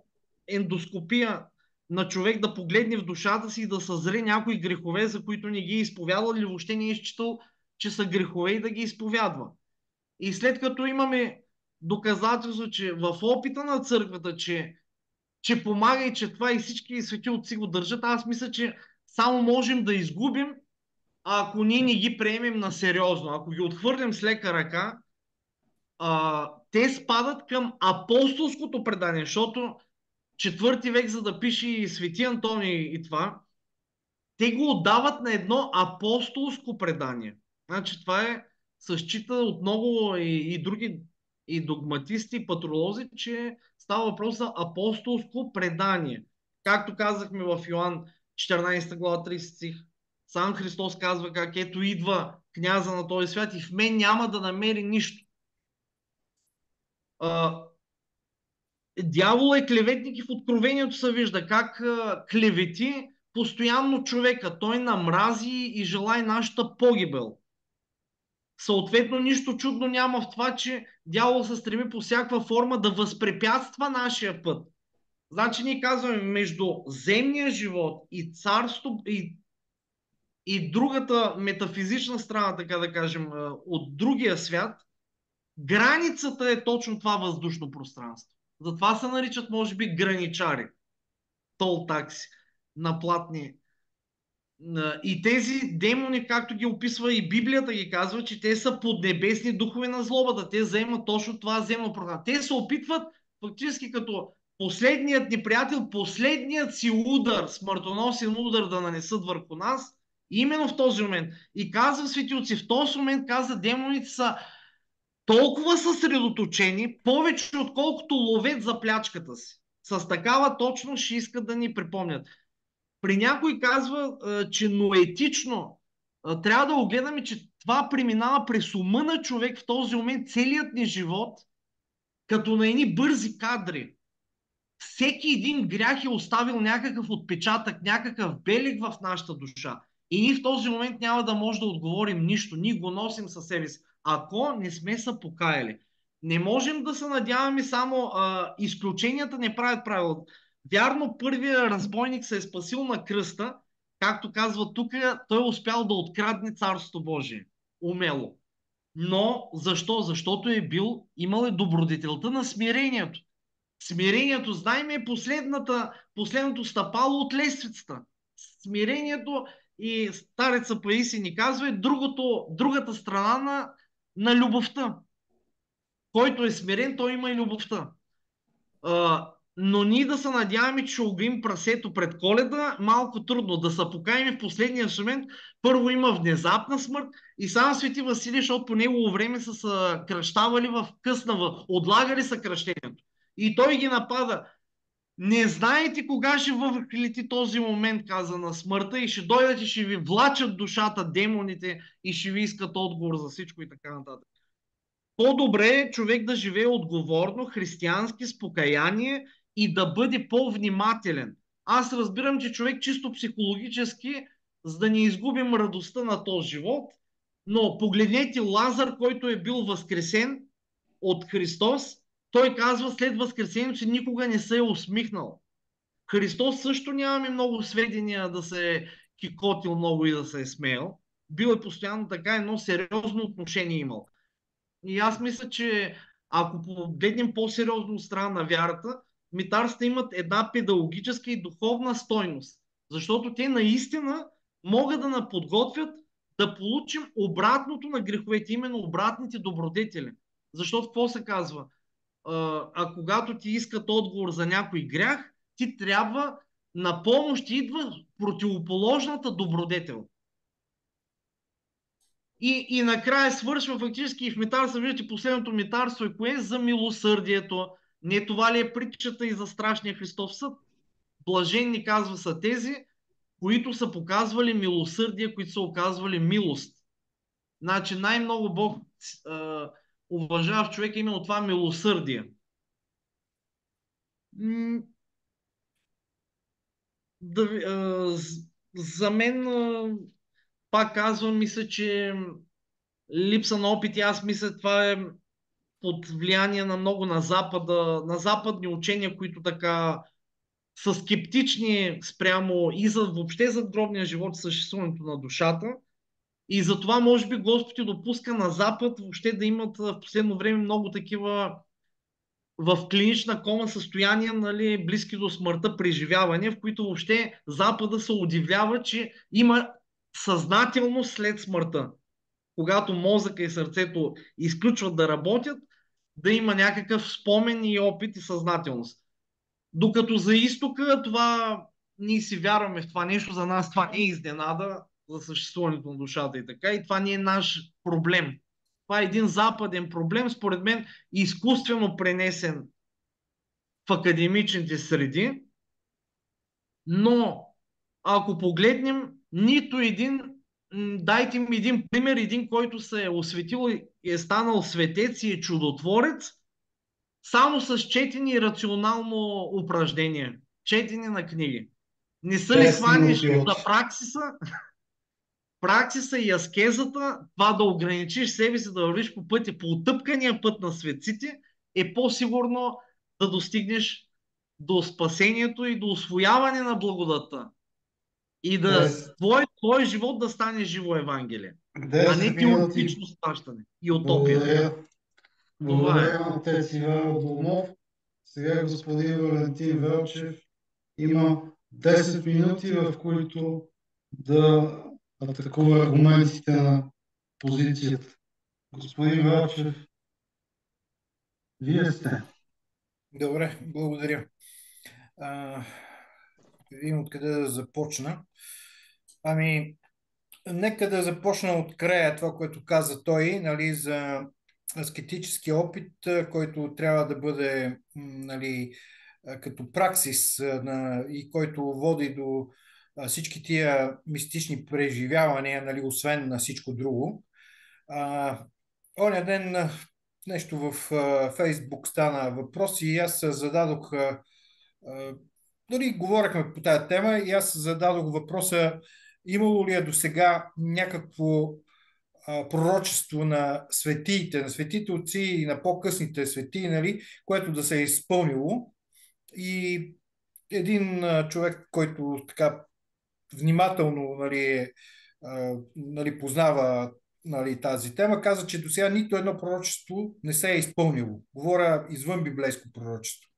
ендоскопия на човек да погледне в душата си и да съзре някои грехове, за които не ги е изповядал или въобще не е изчитал, че са грехове и да ги изповядва. И след като имаме доказателство, че в опита на църквата, че помага и че това и всички свети отци го държат, аз мисля, че само можем да изгубим, ако ние не ги приемем на сериозно. Ако ги отхвърлим с лека ръка, те спадат към апостолското предание, защото четвърти век, за да пише и свети Антоний и това, те го отдават на едно апостолско предание. Значи това се счита от много и други и догматисти, и патролози, че става въпрос за апостолско предание. Както казахме в Йоан 14 глава 30 стих, сам Христос казва как ето идва княза на този свят и в мен няма да намери нищо. Дявол е клеветник и в Откровението се вижда как клевети постоянно човека. Той намрази и желае нашата погибел. Съответно, нищо чудно няма в това, че дявол се стреми по всякаква форма да възпрепятства нашия път. Значи ние казваме между земния живот и царство и другата метафизична страна, така да кажем, от другия свят, границата е точно това въздушно пространство. Затова се наричат, може би, граничари. Тол такси на платни. И тези демони, както ги описва и Библията, ги казва, че те са поднебесни духове на злобата. Те заемат точно това земно пространство. Те се опитват фактически като последният ни приятел, последният си удар, смъртоносен удар да нанесат върху нас, именно в този момент. И казва свети отци, в този момент каза, демоните са толкова съсредоточени, повече отколкото ловец за плячката си. С такава точно ще искат да ни припомнят. При някой казва, че ноетично трябва да огледаме, че това преминава през ума на човек в този момент, целият ни живот, като на едни бързи кадри. Всеки един грях е оставил някакъв отпечатък, някакъв белег в нашата душа. И ние в този момент няма да може да отговорим нищо. Ние го носим със себе си, ако не сме се покаяли. Не можем да се надяваме само изключенията не правят правило. Вярно, първият разбойник се е спасил на кръста, както казва тук, той е успял да открадне Царството Божие. Умело. Но защо? Защото е бил, имал е добродетелта на смирението. Смирението, знаем, е последното стъпало от лествицата. Смирението и стареца Паисий ни казва е другата страна на любовта. Който е смирен, той има и любовта. Но ние да се надяваме, че ще огрим прасето пред Коледа, малко трудно. Да се покаем в последния момент. Първо има внезапна смърт и само свети Василий, защото по негово време са се кръщавали в късна, отлагали са кръщението. И той ги напада. Не знаете кога ще въвлети този момент, каза, на смъртта и ще дойдат и ще ви влачат душата демоните и ще ви искат отговор за всичко и така нататък. По-добре е човек да живее отговорно, християнски, с покаяние и да бъде по-внимателен. Аз разбирам, че човек чисто психологически, за да не изгубим радостта на този живот, но погледнете Лазар, който е бил възкресен от Христос, той казва след възкресението, че никога не се е усмихнал. Христос също нямаме много сведения да се е кикотил много и да се е смеял. Бил е постоянно така, едно сериозно отношение имал. И аз мисля, че ако погледнем по-сериозно от страна на вярата, митарствата имат една педагогическа и духовна стойност. Защото те наистина могат да наподготвят да получим обратното на греховете, именно обратните добродетели. Защото какво се казва? Когато ти искат отговор за някой грях, ти трябва на помощ ти идва противоположната добродетел. И накрая свършва фактически и в митарство, виждате последното митарство е кое? За милосърдието. Не това ли е притчата и за страшния Христов съд? Блаженни, казва, са тези, които са показвали милосърдие, които са оказвали милост. Значи най-много Бог уважава в човека именно това милосърдие. За мен, пак казвам, мисля, че липса на опит, и аз мисля, това е под влияние на много на Запада, на западни учения, които така са скептични спрямо и за въобще за гробния живот и съществуването на душата. И затова, може би, Господ ти допуска на Запад въобще да имат в последно време много такива в клинична кома състояния, нали, близки до смъртта преживявания, в които въобще Запада се удивлява, че има съзнателност след смъртта. Когато мозъка и сърцето изключват да работят, да има някакъв спомен и опит и съзнателност. Докато за изтока това ние си вярваме в това нещо, за нас това не е изненада за съществуването на душата и така, и това не е наш проблем. Това е един западен проблем, според мен, изкуствено пренесен в академичните среди, но ако погледнем, нито един, дайте ми един пример, един, който се е осветил и е станал светец и е чудотворец, само с четене и рационално упражнение. Четене на книги. Не са ли 10 сваниш минути за от... праксиса и аскезата, това да ограничиш себе си, да вървиш по пътя, по отъпкания път на светците, е по-сигурно да достигнеш до спасението и до освояване на благодата. И да 10, твой живот да стане живо Евангелие, а 10 не минути. теоретично схващане и утопия. Благодаря. Това е. Благодаря на отец Ивайло Долмов. Сега господин Валентин Велчев има 10 минути, в които да атакува аргументите на позицията. Господин Велчев, вие сте. Добре, благодаря. Видим откъде да започна. Ами, нека да започна от края това, което каза той, нали, за аскетически опит, който трябва да бъде, нали, като праксис и който води до всички тия мистични преживявания, нали, освен на всичко друго. Оня ден нещо в Фейсбук стана въпрос и аз зададох, дори говорихме по тая тема и аз зададох въпроса: имало ли е до сега някакво пророчество на светите отци и на по-късните светии, нали, което да се е изпълнило. И един човек, който така внимателно, нали, нали, познава, нали, тази тема, каза, че до сега нито едно пророчество не се е изпълнило. Говоря извън библейско пророчество.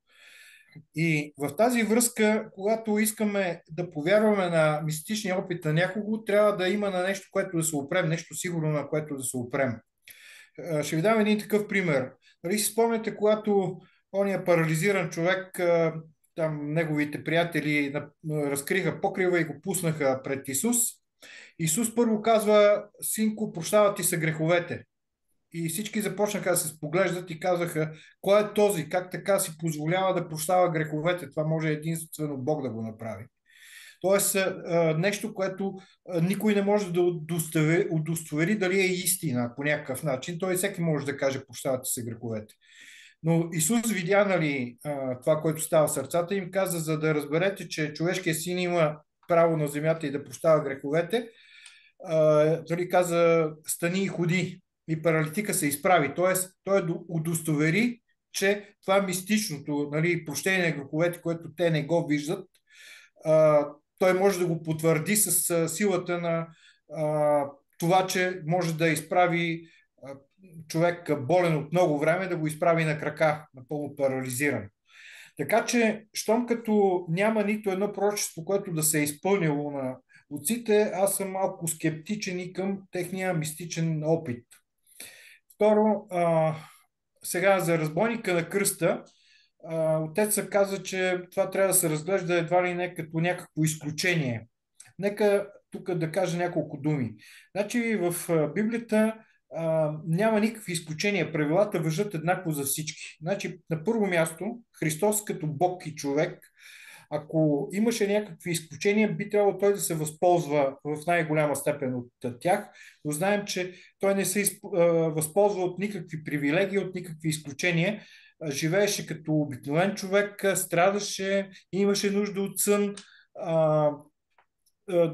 И в тази връзка, когато искаме да повярваме на мистичния опит на някого, трябва да има на нещо, което да се опрем, нещо сигурно, на което да се опрем. Ще ви дам един такъв пример. Нали си спомняте, когато ония парализиран човек, там неговите приятели разкриха покрива и го пуснаха пред Исус. Исус първо казва: синко, прощават ти са греховете. И всички започнаха да се споглеждат и казаха: кой е този? Как така си позволява да прощава греховете? Това може единствено Бог да го направи. Тоест, нещо, което никой не може да удостовери дали е истина по някакъв начин. Той всеки може да каже: прощавате се греховете. Но Исус видя, нали, това, което става в сърцата им, каза: за да разберете, че човешкият син има право на земята и да прощава греховете, нали, каза: стани и ходи. И паралитика се изправи. Тоест, той удостовери, че това мистичното, нали, прощение на греховете, което те не го виждат, той може да го потвърди с силата на това, че може да изправи човек болен от много време, да го изправи на крака, напълно парализиран. Така че, щом като няма нито едно пророчество, което да се е изпълнило на отците, аз съм малко скептичен и към техния мистичен опит. Второ, сега за разбойника на кръста, отецът каза, че това трябва да се разглежда едва ли не като някакво изключение. Нека тук да кажа няколко думи. Значи в Библията няма никакви изключения. Правилата важат еднакво за всички. Значи, на първо място, Христос като Бог и човек, ако имаше някакви изключения, би трябвало той да се възползва в най-голяма степен от тях, но знаем, че той не се възползва от никакви привилегии, от никакви изключения. Живееше като обикновен човек, страдаше, имаше нужда от сън, А,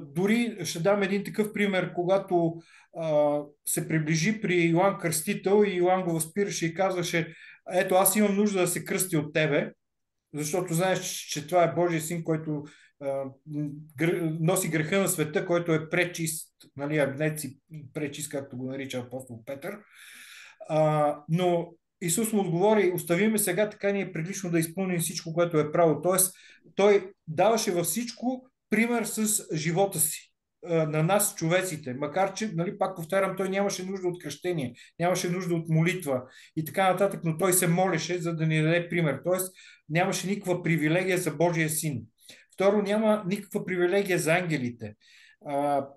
Дори ще дам един такъв пример, когато се приближи при Йоан Кръстител и Йоан го възпираше и казваше: ето, аз имам нужда да се кръсти от тебе, защото знаеш, че това е Божия син, който носи греха на света, който е пречист, нали, агнец и пречист, както го нарича апостол Петър. Но Исус му отговори: остави ме сега, така ни е прилично да изпълним всичко, което е право. Тоест, той даваше във всичко пример с живота си на нас, човеците. Макар че, нали, пак повтарям, той нямаше нужда от кръщение, нямаше нужда от молитва и така нататък, но той се молеше, за да ни даде пример. Тоест, нямаше никаква привилегия за Божия син. Второ, няма никаква привилегия за ангелите.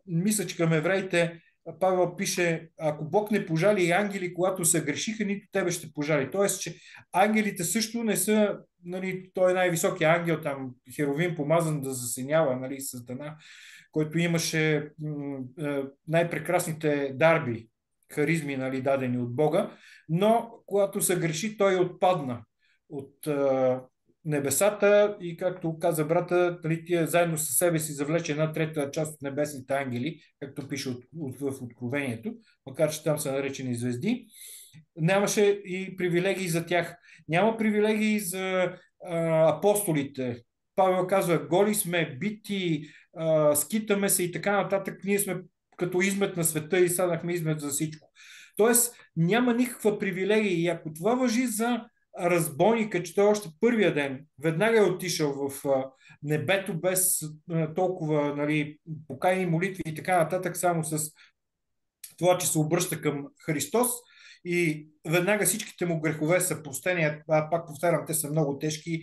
Мисля, че към евреите Павел пише: ако Бог не пожали и ангели, когато се грешиха, нито тебе ще пожали. Тоест, че ангелите също не са, нали, той е най-високият ангел, там Херовим, помазан да засенява, нали, Сатана, който имаше най-прекрасните дарби, харизми, нали, дадени от Бога, но когато се греши, той отпадна от небесата и, както каза брата, нали, тия заедно със себе си завлече една трета част от небесните ангели, както пише в Откровението, макар че там са наречени звезди. Нямаше и привилегии за тях. Няма привилегии за апостолите. Павел казва: голи сме, бити, скитаме се и така нататък. Ние сме като измет на света и станахме измет за всичко. Тоест няма никаква привилегия. И ако това важи за разбойника, че той още първия ден веднага е отишъл в небето без толкова, нали, покаяни молитви и така нататък, само с това, че се обръща към Христос и веднага всичките му грехове са простени. Пак повтарям, те са много тежки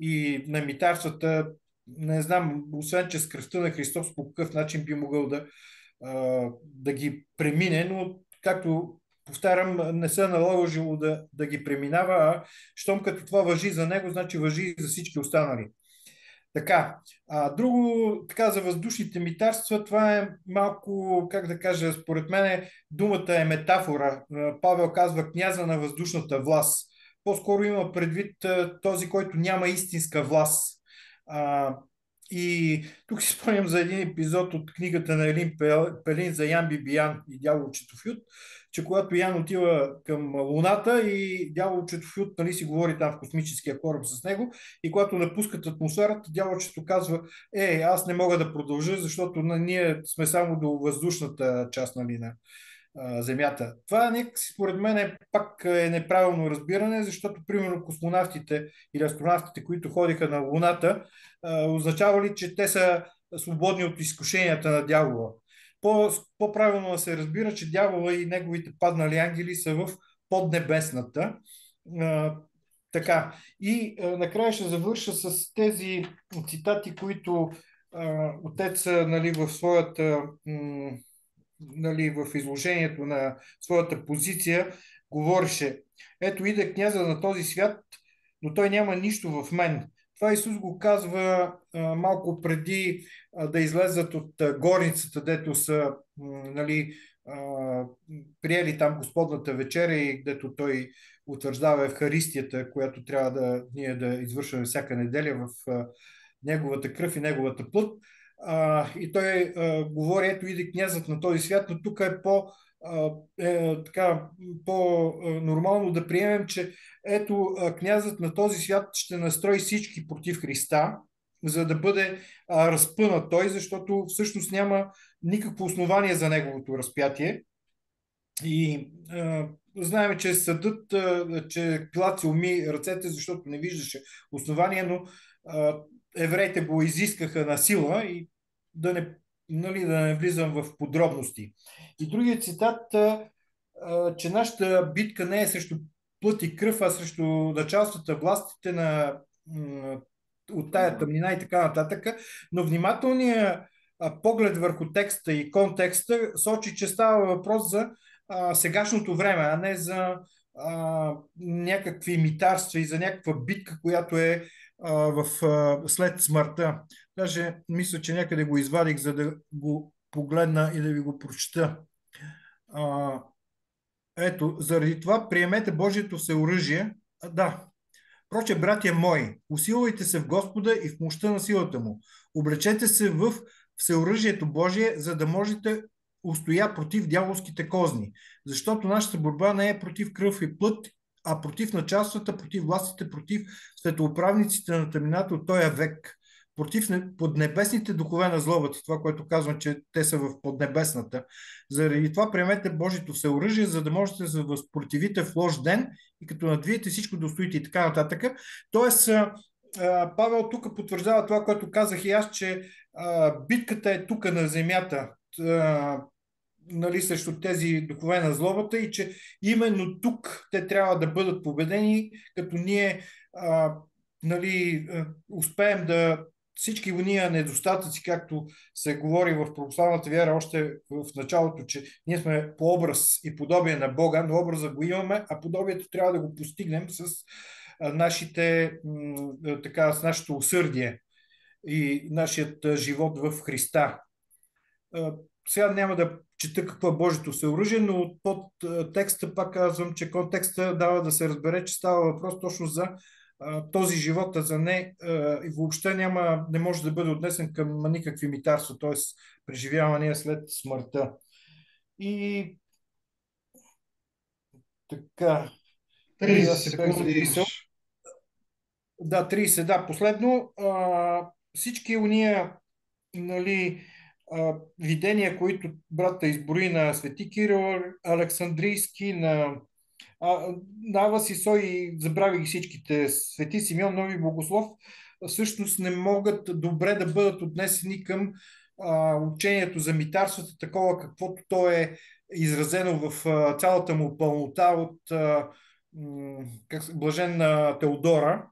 и на митарствата, не знам, освен че с кръвта на Христос по какъв начин би могъл да ги премине, но както повтарям, не се наложило да ги преминава, а щом като това важи за него, значи важи и за всички останали. Така, друго, така, за въздушните митарства, това е малко, как да кажа, според мен думата е метафора. Павел казва княза на въздушната власт. По-скоро има предвид този, който няма истинска власт. И тук си спомням за един епизод от книгата на Елин Пелин за Ян Бибиян и дявол Четофют, че когато Ян отива към Луната и дявол Четофют, нали, си говори там в космическия кораб с него, и когато напускат атмосферата, дяволчето казва: аз не мога да продължа, защото ние сме само до въздушната част, нали, на Земята. Това някакси според мен пак е неправилно разбиране, защото примерно космонавтите или астронавтите, които ходиха на Луната, означава ли, че те са свободни от изкушенията на дявола? По-правилно да се разбира, че дявола и неговите паднали ангели са в поднебесната. Така. И накрая ще завърша с тези цитати, които отец, нали, в своята нали, в изложението на своята позиция говореше: ето иде княза на този свят, но той няма нищо в мен. Това Исус го казва малко преди да излезат от горницата, дето са, нали, приели там Господната вечеря и дето той утвърждава Евхаристията, която трябва ние да извършваме всяка неделя в неговата кръв и неговата плът. И той говори: ето иде князът на този свят, но тук е по-нормално да приемем, че ето князът на този свят ще настрои всички против Христа, за да бъде разпънат той, защото всъщност няма никакво основание за неговото разпятие. И знаем, че съдът, че Пилат се уми ръцете, защото не виждаше основание, но евреите го изискаха на сила и да не влизам в подробности. И другият цитат, че нашата битка не е срещу плът и кръв, а срещу началствата, властите от тая тъмнина и така нататък. Но внимателният поглед върху текста и контекста сочи, че става въпрос за сегашното време, а не за някакви митарства и за някаква битка, която е след смъртта. Даже мисля, че някъде го извадих, за да го погледна и да ви го прочета. Ето, заради това приемете Божието всеоръжие. Да, Проче, братя мои, усилвайте се в Господа и в мощта на силата му. Облечете се в всеоръжието Божие, за да можете устоя против дяволските козни. Защото нашата борба не е против кръв и плът, а против началствата, против властите, против светоуправниците на тъмнината от този век, против поднебесните духове на злобата, това, което казвам, че те са в поднебесната. Заради това приемете Божието всеоръжие, за да можете да се възпротивите в лош ден и като надвиете всичко да устоите и така нататък. Тоест, Павел тук потвърждава това, което казах и аз, че битката е тук на земята, нали, срещу тези духове на злобата и че именно тук те трябва да бъдат победени, като ние нали, успеем да всички уния недостатъци, както се говори в православната вяра още в началото, че ние сме по образ и подобие на Бога, но образа го имаме, а подобието трябва да го постигнем с с нашето усърдие и нашият живот в Христа. Сега няма да чета какво е Божието всеоръжие, но под текста пак казвам, че контекста дава да се разбере, че става въпрос точно за този живот, а за не и въобще не може да бъде отнесен към никакви митарства, т.е. преживявания след смъртта. И така. 30 секунди. Да, 30, да. Последно, всички уния, нали, видения, които брата изброи на Свети Кирил Александрийски, на Авас и Сой, забрави ги всичките, Свети Симеон, Нови Богослов, всъщност не могат добре да бъдат отнесени към учението за митарството, такова каквото то е изразено в цялата му пълнота от блаженна Теодора.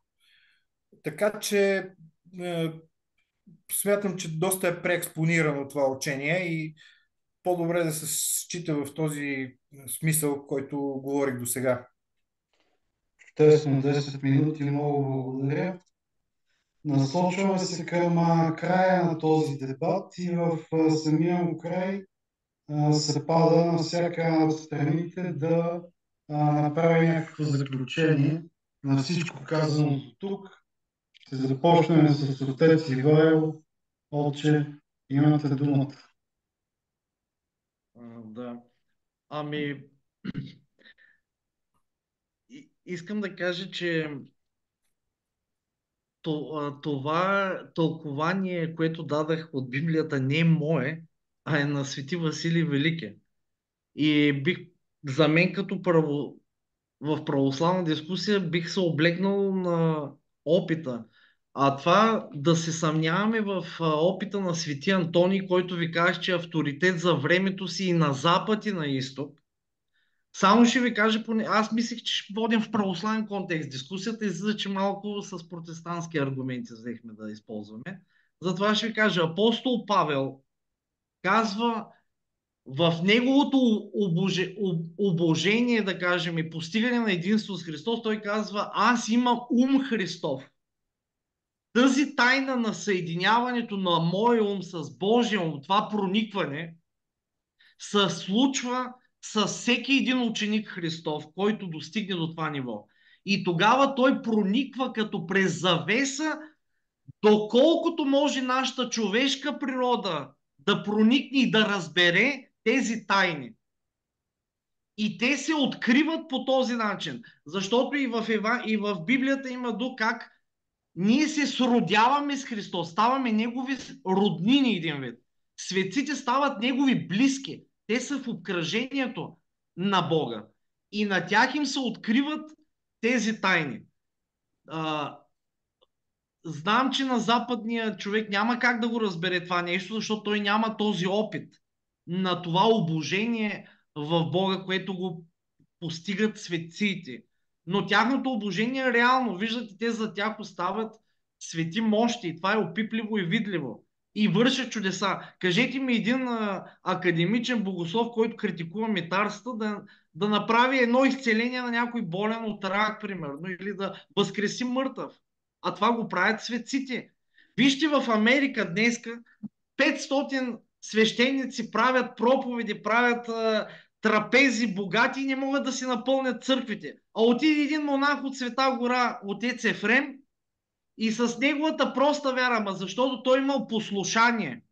Така че смятам, че доста е преекспонирано това учение и по-добре да се счита в този смисъл, който говорих до сега. Чудесно, 10 минути, много благодаря. Насочваме се към края на този дебат и в самия му край се пада на всяка една от страните да направи някакво заключение на всичко казано до тук. Ще започнем с отец Ивайло. Отче, имате думата. Да. Искам да кажа, че това тълкование, което дадах от Библията, не е мое, а е на Свети Василий Велики. И за мен в православна дискусия бих се облегнал на опита. А това да се съмняваме в опита на Свети Антоний, който ви казах, че е авторитет за времето си и на запад и на изток. Само ще ви кажа, аз мислех, че ще водим в православен контекст дискусията и за че малко с протестантски аргументи взехме да използваме. Затова ще ви кажа, апостол Павел казва в неговото обожение, да кажем, и постигане на единство с Христос, той казва, аз имам ум Христов. Тази тайна на съединяването на моя ум с Божия ум, това проникване, се случва с всеки един ученик Христов, който достигне до това ниво. И тогава той прониква като през завеса, доколкото може нашата човешка природа да проникне и да разбере тези тайни. И те се откриват по този начин. Защото и в Библията има как ние се сродяваме с Христос, ставаме негови роднини един вид. Светците стават негови близки. Те са в обкръжението на Бога. И на тях им се откриват тези тайни. Знам, че на западния човек няма как да го разбере това нещо, защото той няма този опит на това обожение в Бога, което го постигат светците. Но тяхното обожение е реално. Виждате, те за тях остават свети мощи. И това е опипливо и видливо. И вършат чудеса. Кажете ми един академичен богослов, който критикува метарствата, да направи едно изцеление на някой болен от рак, примерно, или да възкреси мъртъв. А това го правят светците. Вижте в Америка днеска 500 свещеници правят проповеди, правят трапези, богати и не могат да си напълнят църквите. А отиде един монах от Света гора, отец Ефрем, и с неговата проста вяра, защото той имал послушание.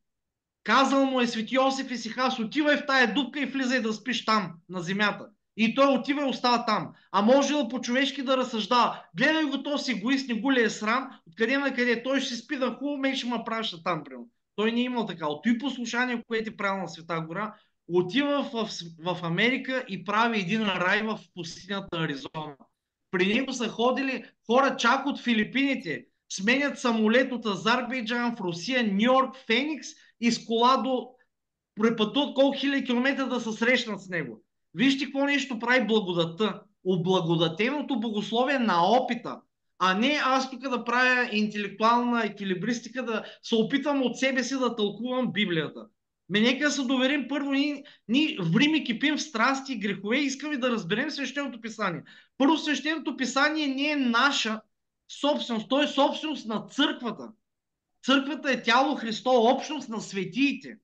Казал му е свети Йосиф Исихас, отивай в тая дупка и влизай да спиш там, на земята. И той отива и остава там. А може ли по-човешки да разсъждава? Гледай го този егоист, не го ли е срам? Откъде на къде? Той ще си спи да хубаво, мен ще ме праща там. Примерно. Той не е имал така. От той послушание, което е правил на Света гора, отива в Америка и прави един рай в пустинята Аризона. При него са ходили хора чак от Филипините. Сменят самолет от Азербайджан в Русия, Нью Йорк, Феникс и с кола до препътуват колко хиляди километра да се срещнат с него. Вижте какво нещо прави благодата. Облагодатеното богословие на опита. А не аз тук да правя интелектуална екилибристика, да се опитвам от себе си да тълкувам Библията. Нека се доверим първо, ние врими кипим в страсти и грехове и искаме да разберем свещеното писание. Първо, свещеното писание не е наша собственост, то е собственост на църквата. Църквата е тяло Христово, общност на светиите.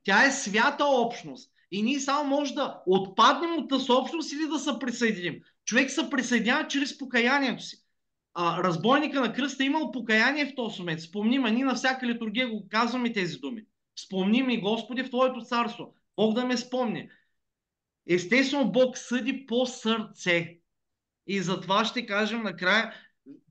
Тя е свята общност. И ние само може да отпаднем от тази общност или да се присъединим. Човек се присъединява чрез покаянието си. Разбойника на кръста имал покаяние в този момент. Спомни ме, ние на всяка литургия го казваме тези думи. Спомни ми, Господи, в Твоето царство. Бог да ме спомни. Естествено, Бог съди по сърце. И затова ще кажем накрая,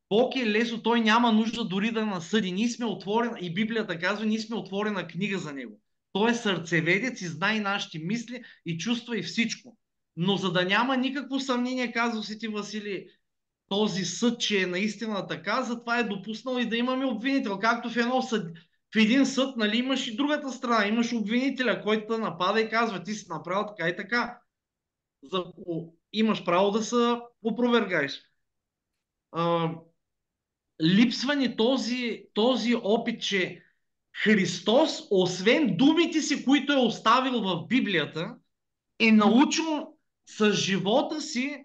Бог е лесно, той няма нужда дори да насъди. Ние сме отворена, и Библията казва, ние сме отворена книга за него. Той е сърцеведец и знае нашите мисли и чувства и всичко. Но за да няма никакво съмнение, казва Свети Василий, този съд, че е наистина така, затова е допуснал и да имаме обвинител. Както в един съд, нали, имаш и другата страна, имаш обвинителя, който те напада и казва, ти си направил така и така. Имаш право да се опровергаеш. Липсва ни този опит, че Христос, освен думите си, които е оставил в Библията, е научил с живота си,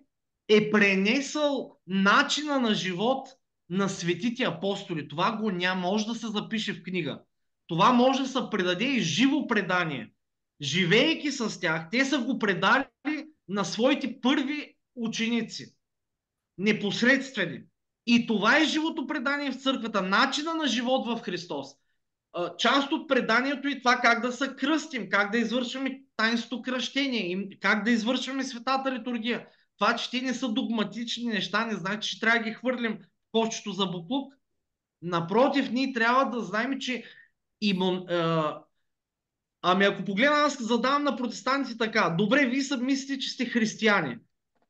е пренесъл начина на живот на светите апостоли. Това го няма, може да се запише в книга. Това може да се предаде и живо предание. Живеейки с тях, те са го предали на своите първи ученици. Непосредствени. И това е живото предание в църквата, начина на живот в Христос. Част от преданието е това как да се кръстим, как да извършваме таинството кръщение, как да извършваме светата литургия. Това, че те не са догматични неща, не значи, че трябва да ги хвърлим в кошчето за буклук. Напротив, ние трябва да знаем, че ами ако погледна, аз задавам на протестантите така. Добре, вие са мислите, че сте християни.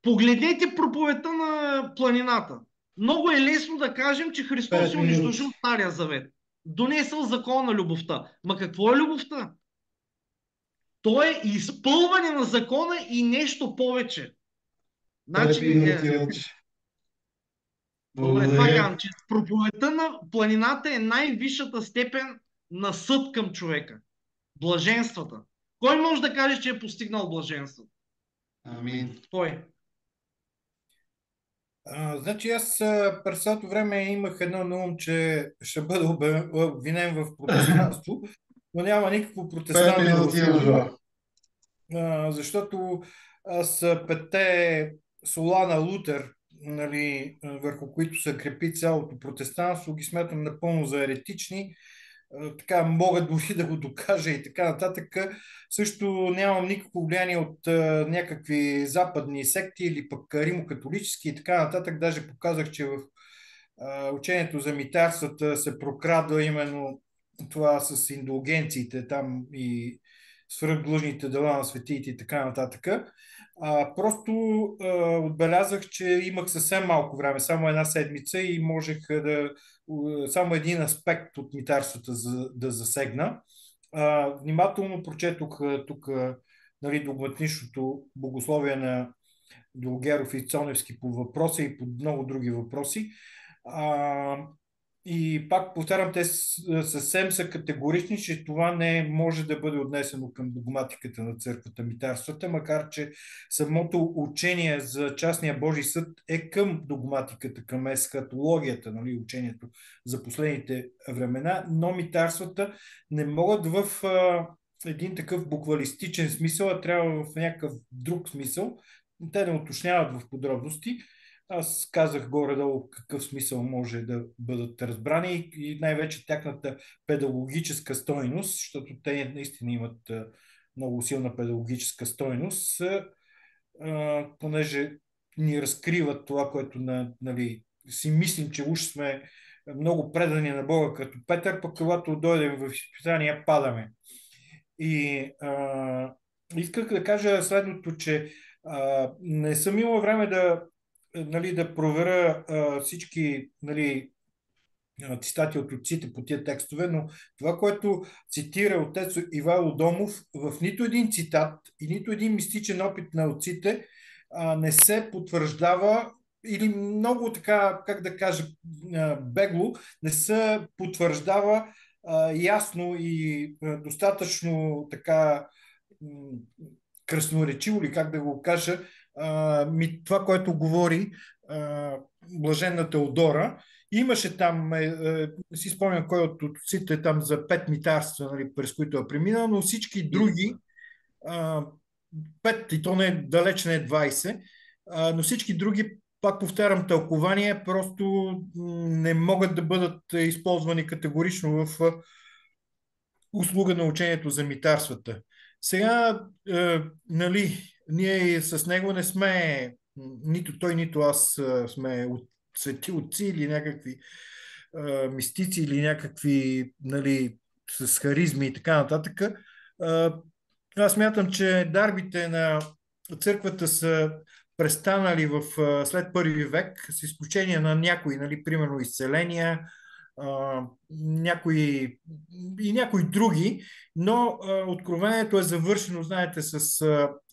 Погледнете проповедта на планината. Много е лесно да кажем, че Христос е унищожил Стария завет. Донесъл закон на любовта. Ма какво е любовта? То е изпълване на закона и нещо повече. Значи, добре, това казвам, че проповедта на планината е най-висшата степен на съд към човека. Блаженствата. Кой може да каже, че е постигнал блаженството? Амин. Кой? Значи аз през цялото време имах едно на ум, че ще бъда обвинен в протестантство, но няма никакво протестантство. Защото аз петте сола на Лутер, нали, върху които се крепи цялото протестантство, ги смятам напълно за еретични. Така мога дори да го докажа и така нататък. Също нямам никакво влияние от някакви западни секти или пък римокатолически и така нататък. Даже показах, че в учението за митарствата се прокрада именно това с индулгенциите там и свръхдлъжните дела на светиите и така нататък. Просто отбелязах, че имах съвсем малко време, само една седмица и можех само един аспект от митарствата да засегна. Внимателно прочетох тук, нали, догматичното богословие на Долгеров и Цоневски по въпроса и по много други въпроси. И пак повтарям, те съвсем са категорични, че това не може да бъде отнесено към догматиката на църквата митарствата, макар че самото учение за частния Божий съд е към догматиката, към есхатологията, нали, учението за последните времена, но митарствата не могат в един такъв буквалистичен смисъл, а трябва в някакъв друг смисъл. Те не уточняват в подробности. Аз казах горе-долу какъв смисъл може да бъдат разбрани и най-вече тяхната педагогическа стойност, защото те наистина имат много силна педагогическа стойност, понеже ни разкриват това, което нали, си мислим, че уж сме много предани на Бога като Петър, пък когато дойдем в изпитания, падаме. И исках да кажа следното, че не съм имал време нали, да проверя всички нали, цитати от отците по тия текстове, но това, което цитира отец Ивайло Домов, в нито един цитат и нито един мистичен опит на отците не се потвърждава или много така, как да кажа, бегло, не се потвърждава ясно и достатъчно така красноречиво ли, как да го кажа, това, което говори блаженна Теодора. Имаше там, си спомням кой от отците там за 5 митарства, нали, през които е преминал, но всички други, 5, и то далеч не е 20, но всички други, пак повтарям, тълкования просто не могат да бъдат използвани категорично в услуга на учението за митарствата. Сега, нали, ние с него не сме, нито той, нито аз сме свети отци или някакви мистици или някакви, нали, с харизми и така нататък. Аз смятам, че дарбите на църквата са престанали след първи век, с изключение на някои, нали, примерно изцеления, някои и някои други, но откровението е завършено, знаете, с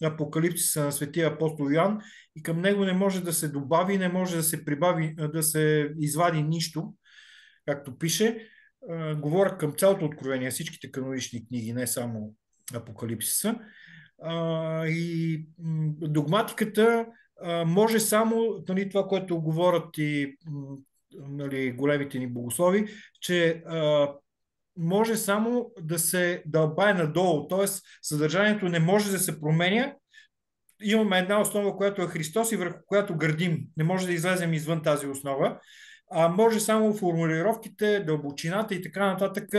апокалипсиса на светия апостол Йоан и към него не може да се добави, не може да се прибави, да се извади нищо, както пише. Говоря към цялото откровение, всичките канонични книги, не само апокалипсиса. И догматиката може само, нали, това, което говорят и нали, големите ни богослови, че може само да се дълбае надолу, т.е. съдържанието не може да се променя. Имаме една основа, която е Христос и върху която градим. Не може да излезем извън тази основа, а може само формулировките, дълбочината и така нататък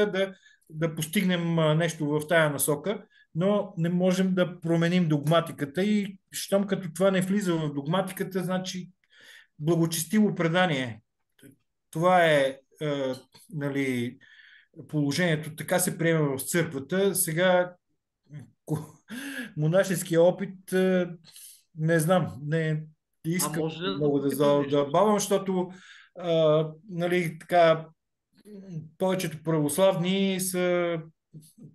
да постигнем нещо в тая насока, но не можем да променим догматиката и щом като това не влиза в догматиката, значи благочестиво предание. Това е нали, положението, така се приема в църквата. Сега монашеския опит не знам, не искам много да забавам, защото нали, така, повечето православни са,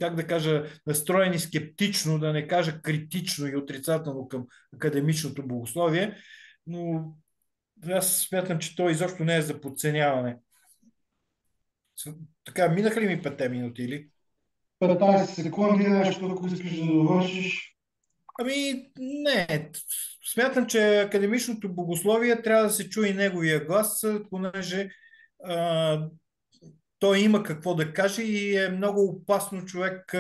как да кажа, настроени скептично, да не кажа критично и отрицателно към академичното богословие, но аз смятам, че то изобщо не е за подценяване. Така, минаха ли ми 5 минути или? 15 секунди, нещо, ако искаш да довършиш. Ами, не. Смятам, че академичното богословие трябва да се чуе и неговия глас, понеже той има какво да каже и е много опасно човек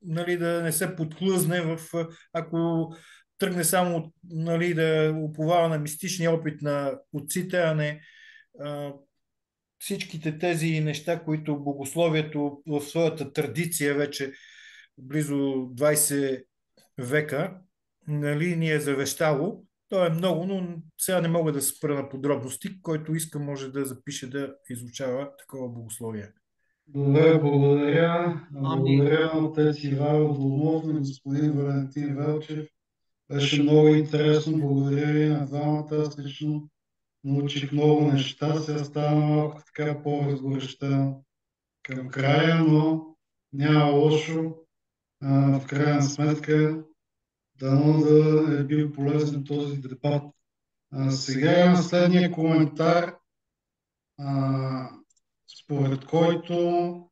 нали, да не се подхлъзне ако тръгне само нали, да уповава на мистичния опит на отците, а не всичките тези неща, които богословието в своята традиция вече близо 20 века нали, ни е завещало. То е много, но сега не мога да спра на подробности. Който иска, може да запише да изучава такова богословие. Добре, благодаря. Благодаря на отец Ивайло Домов, на господин Валентин Велчев. Беше много интересно. Благодаря ви на двамата. Аз лично научих много неща. Сега стана малко така по-разгорещено към края, но няма лошо. В крайна сметка дано да е бил полезен този дебат. Сега имам следния коментар, според който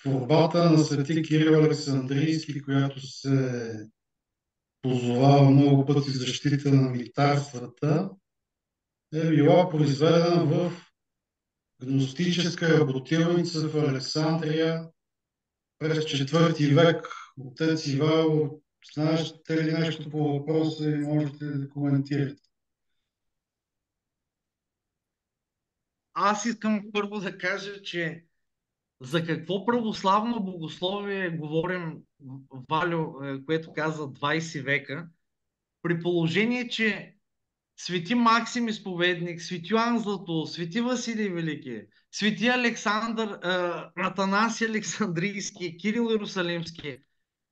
творбата на свети Кирил Александрийски, която се позовава много пъти в защита на митарствата, е била произведена в гностическа работилница в Александрия през 4 век. Отец Ивайло, знаете ли нещо по въпроса и можете ли да коментирате? Аз искам първо да кажа, че за какво православно богословие говорим, Валю, което каза 20 века, при положение, че Свети Максим Изповедник, Свети Йоан Златоуст, Свети Василий Велики, Свети Александър, Атанаси Александрийски, Кирил Иерусалимски,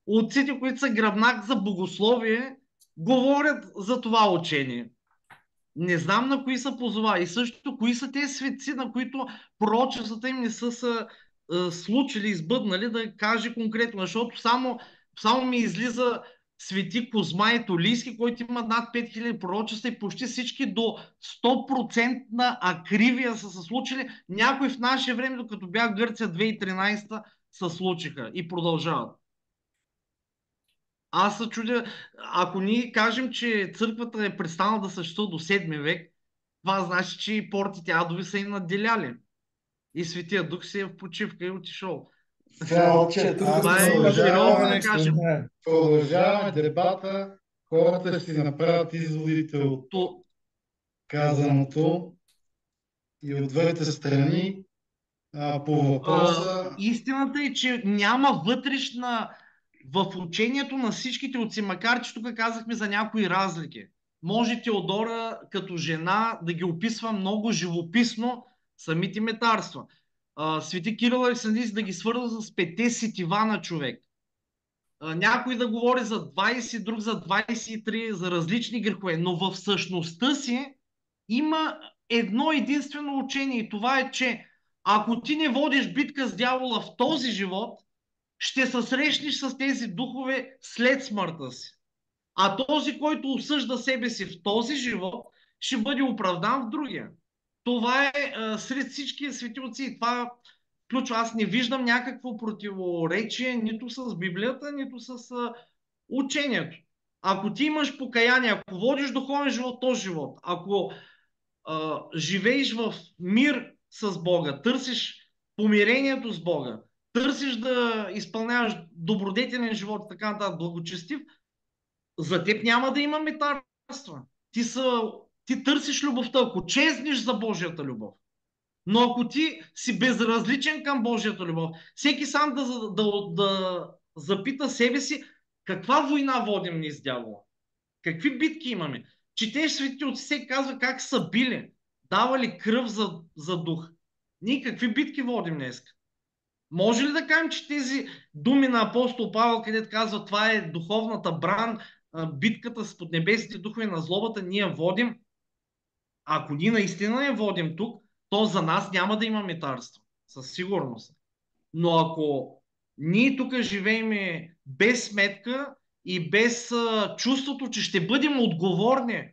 отците, които са гръбнак за богословие, говорят за това учение. Не знам на кои са позова и също кои са тези светци, на които пророчествата им не са случили, избъднали, да каже конкретно, защото само ми излиза Свети Козма и Толийски, който има над 5000 пророчества и почти всички до 100% акривия са се случили. Някои в наше време, докато бях в Гърция 2013, се случиха и продължават. Аз се чудя, ако ние кажем, че църквата е престанала да съществува до 7 век, това значи, че и портите адови са им надделяли. И Светия Дух си е в почивка и отишъл. Това е сериозно да кажем. Продължаваме дебата. Хората ще си направят изводите от казаното и от двете страни по въпроса. Истината е, че няма вътрешна в учението на всичките отци, макар че тук казахме за някои разлики. Може Теодора като жена да ги описва много живописно самите метарства. Свети Кирил Александрийски да ги свързва с 5 сетива на човек. Някой да говори за 20, друг за 23, за различни грехове, но в същността си има едно единствено учение и това е, че ако ти не водиш битка с дявола в този живот, ще се срещнеш с тези духове след смъртта си. А този, който осъжда себе си в този живот, ще бъде оправдан в другия. Това е сред всички свети отци. Това включва, аз не виждам някакво противоречие нито с Библията, нито с учението. Ако ти имаш покаяние, ако водиш духовен живот, този живот, ако живееш в мир с Бога, търсиш помирението с Бога, търсиш да изпълняваш добродетелен живот и така нататък, благочестив, за теб няма да има метарства. Ти търсиш любовта, ако чезнеш за Божията любов. Но ако ти си безразличен към Божията любов, всеки сам да запита себе си, каква война водим ние с дявола? Какви битки имаме? Четеш светите отци, се казва как са били, давали кръв за дух. Ние какви битки водим днес? Може ли да кажем, че тези думи на апостол Павел, където казва, това е духовната бран, битката с поднебесните духове на злобата, ние водим? Ако ние наистина я водим тук, то за нас няма да има метарство. Със сигурност. Но ако ние тук живеем без сметка и без чувството, че ще бъдем отговорни,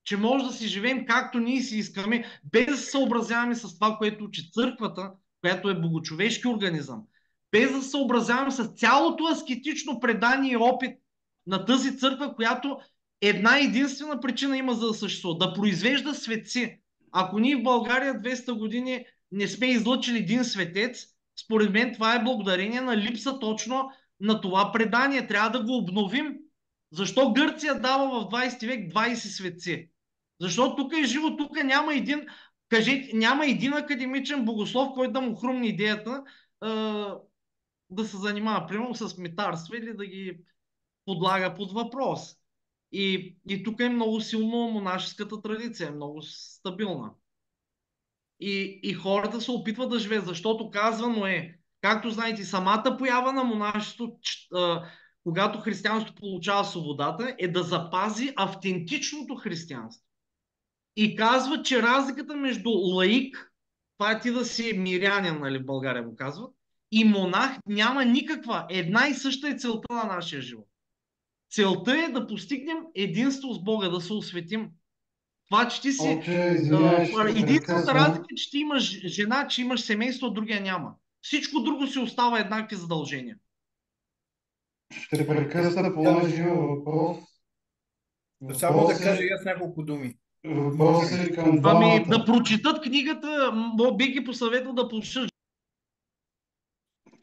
че може да си живеем както ние си искаме, без да се съобразяваме с това, което учи църквата, която е богочовешки организъм, без да се съобразяваме с цялото аскетично предание и опит на тази църква, която една единствена причина има за да съществува, да произвежда светци. Ако ние в България 200 години не сме излъчили един светец, според мен това е благодарение на липса точно на това предание. Трябва да го обновим. Защо Гърция дава в 20 век 20 светци? Защото тук е живо, тук няма един академичен богослов, който да му хрумне идеята да се занимава, примерно, с метарство или да ги подлага под въпрос. И тук е много силно монашеската традиция, много стабилна. И хората се опитват да живеят, защото казвано е, както знаете, самата поява на монашеството, когато християнството получава свободата, е да запази автентичното християнство. И казва, че разликата между лаик, това е ти да си мирянин, нали, в България го казват, и монах няма никаква. Една и съща е целта на нашия живот. Целта е да постигнем единство с Бога, да се осветим. Това, че ти си... Единствената разлика е, че ти имаш жена, че имаш семейство, а другия няма. Всичко друго си остава еднакви задължения. Ще прекъсна положим въпрос. Само да кажа и аз няколко думи. Въпросът е към двамата. Да прочитат книгата, би ги посъветвал да прочитат.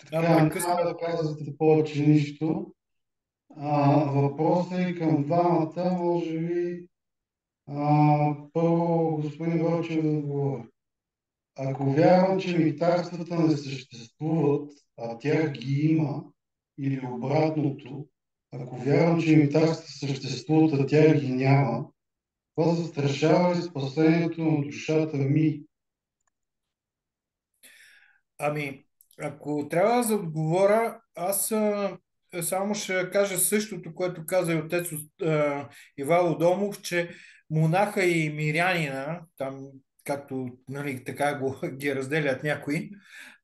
Така, няма Прекъсна. да казвате повече нищо. Въпросът е към двамата, може би. Първо, господин Вълчев да отговори. Ако вярвам, че митарствата не съществуват, а тях ги има, или обратното, ако вярвам, че митарствата съществуват, а тях ги няма, това застрашава ли спасението на душата ми? Ами, ако трябва да отговоря, аз само ще кажа същото, което каза и отец Ивайло Домов, че монаха и мирянина, там както нали, така ги разделят някои,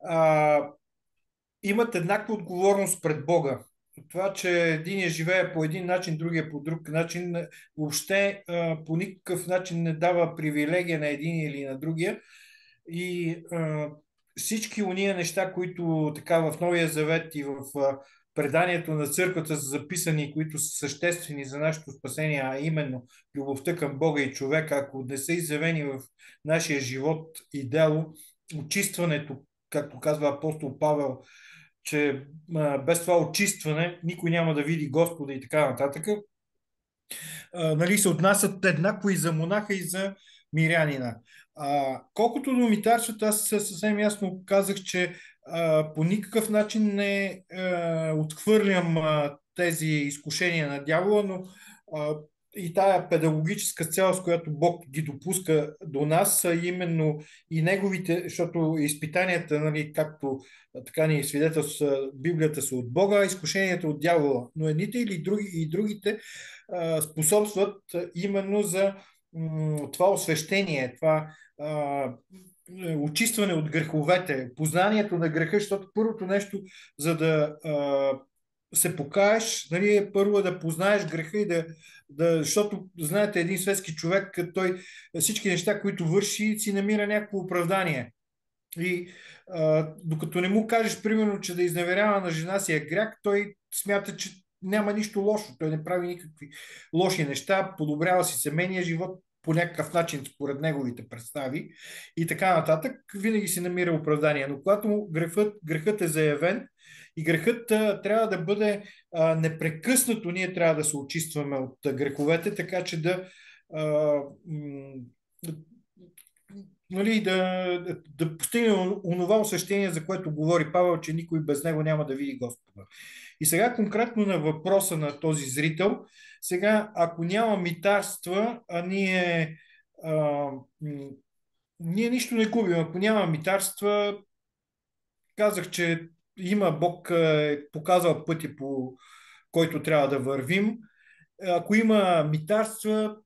а, имат еднаква отговорност пред Бога. Това, че един живее по един начин, другия по друг начин, въобще по никакъв начин не дава привилегия на един или на другия. И всички уния неща, които така в Новия Завет и в преданието на църквата са записани, които са съществени за нашето спасение, а именно любовта към Бога и човека, ако не са изявени в нашия живот и дело, очистването, както казва апостол Павел, че без това очистване никой няма да види Господа и така нататък, нали, се отнасят еднакво и за монаха, и за мирянина. Колкото до митарствата, аз съвсем ясно казах, че по никакъв начин не отхвърлям тези изкушения на дявола, но и тая педагогическа цел, с която Бог ги допуска до нас, са именно и неговите, защото изпитанията, нали, както така ни свидетелства Библията, са от Бога, изкушенията от дявола. Но едните или други, и другите способстват именно за това освещение, това очистване от греховете, познанието на греха, защото първото нещо, за да се покаеш, нали, е първо да познаеш греха и защото, знаете, един светски човек, той всички неща, които върши, си намира някакво оправдание. И докато не му кажеш, примерно, че да изневерява на жена си е грях, той смята, че няма нищо лошо. Той не прави никакви лоши неща, подобрява си семейния живот по някакъв начин, според неговите представи и така нататък. Винаги си намира оправдание. Но когато грехът е заявен и грехът трябва да бъде непрекъснато, ние трябва да се очистваме от греховете, така че нали, да постигне онова осъщение, за което говори Павел, че никой без него няма да види Господа. И сега конкретно на въпроса на този зрител, сега ако няма митарства, ние нищо не губим. Ако няма митарства, казах, че има Бог показал пътя, по който трябва да вървим. Ако има митарства,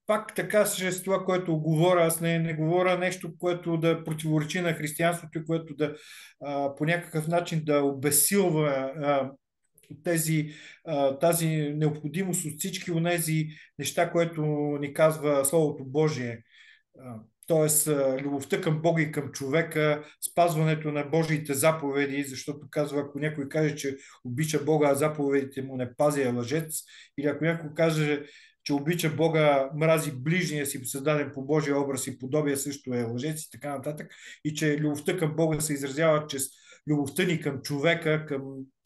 пак така с това, което говоря, аз не говоря нещо, което да противоречи на християнството и което по някакъв начин да обесилва тази необходимост от всички от тези неща, което ни казва Словото Божие. Тоест, любовта към Бога и към човека, спазването на Божиите заповеди, защото казва, ако някой каже, че обича Бога, а заповедите му не пази, е лъжец, или ако някой каже, че обича Бога, мрази ближния си, създаден по Божия образ и подобие, също е лъжец и така нататък, и че любовта към Бога се изразява чрез любовта ни към човека, към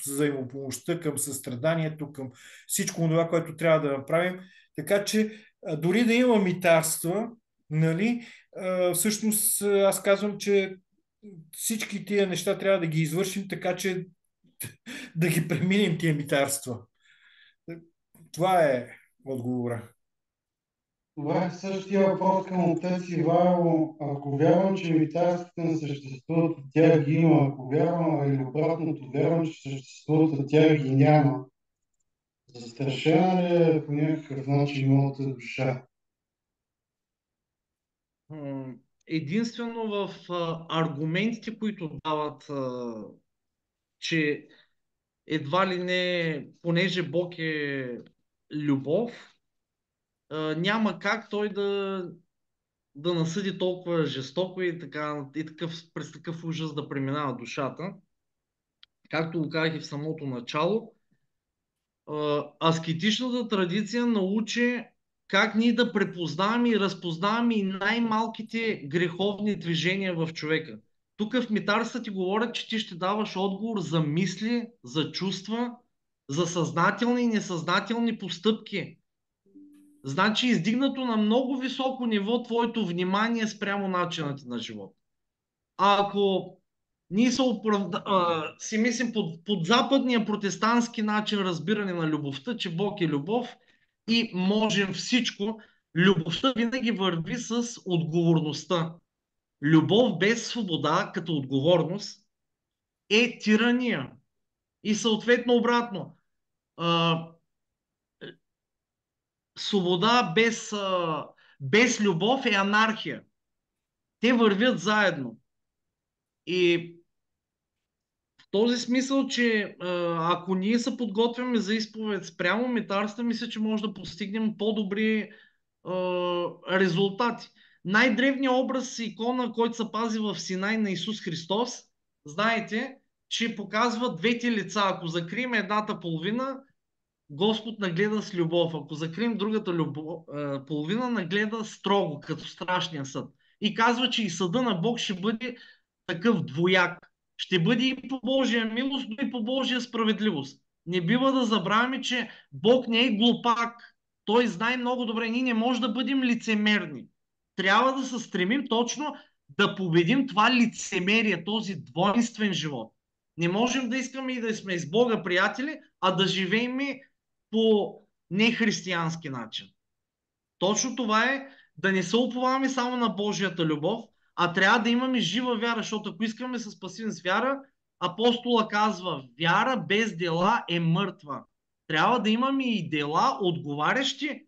взаимопомощта, към състраданието, към всичко това, което трябва да направим. Така че дори да има митарства, нали, всъщност аз казвам, че всички тия неща трябва да ги извършим, така че да ги преминем тия митарства. Това е отговора. Това е същия въпрос към отец Ивайло. Ако вярвам, че митарствата не съществуват, тях ги има. Ако вярвам, или обратното, вярвам, че съществуват, тях ги няма. Застрашена ли е по някакъв начин моята душа? Единствено в аргументите, които дават, че едва ли не, понеже Бог е любов, няма как той да насъди толкова жестоко и през такъв ужас да преминава душата. Както го казах и в самото начало, аскетичната традиция научи как ние да препознаваме и разпознаваме и най-малките греховни движения в човека. Тук в митарствата ти говорят, че ти ще даваш отговор за мисли, за чувства, за съзнателни и несъзнателни постъпки. Значи издигнато на много високо ниво твоето внимание спрямо начинът ти на живот. А ако ние си мислим под западния протестантски начин разбиране на любовта, че Бог е любов и можем всичко, любовта винаги върви с отговорността. Любов без свобода като отговорност е тирания. И съответно обратно. Свобода без любов е анархия. Те вървят заедно. И в този смисъл, че ако ние се подготвяме за изповед спрямо митарства, мисля, че може да постигнем по-добри резултати. Най-древният образ икона, който се пази в Синай на Исус Христос, знаете, че показва двете лица. Ако закрием едната половина, Господ нагледа с любов. Ако закрием другата половина, нагледа строго, като страшния съд. И казва, че и съда на Бог ще бъде такъв двояк. Ще бъде и по Божия милост, но и по Божия справедливост. Не бива да забравяме, че Бог не е глупак. Той знае много добре. Ние не можем да бъдем лицемерни. Трябва да се стремим точно да победим това лицемерие, този двойствен живот. Не можем да искаме и да сме с Бога приятели, а да живеем по нехристиянски начин. Точно това е да не се уповаваме само на Божията любов, а трябва да имаме жива вяра, защото ако искаме да се спасим с вяра, апостола казва, вяра без дела е мъртва. Трябва да имаме и дела, отговарящи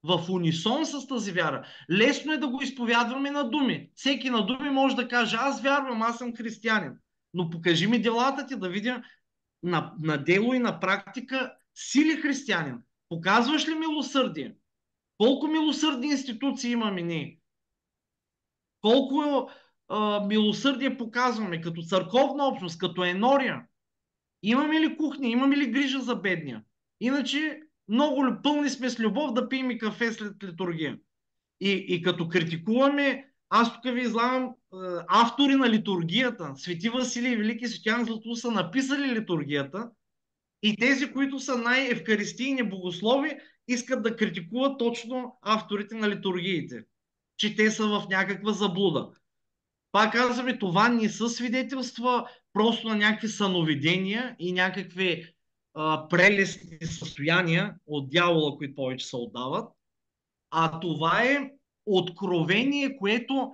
в унисон с тази вяра. Лесно е да го изповядваме на думи. Всеки на думи може да каже, аз вярвам, аз съм християнин. Но покажи ми делата ти да видя на дело и на практика си ли християнин. Показваш ли милосърдие? Колко милосърдни институции имаме ние? Колко милосърдие показваме като църковна общност, като енория? Имаме ли кухня? Имаме ли грижа за бедния? Иначе много пълни сме с любов да пием и кафе след литургия. И като критикуваме, аз тук ви излагам автори на литургията. Свети Василий и Велики Светиян Златоуст са написали литургията и тези, които са най-евхаристийни богослови, искат да критикуват точно авторите на литургиите, че те са в някаква заблуда. Пак казваме, това не са свидетелства просто на някакви съновидения и някакви прелестни състояния от дявола, които повече се отдават, а това е откровение, което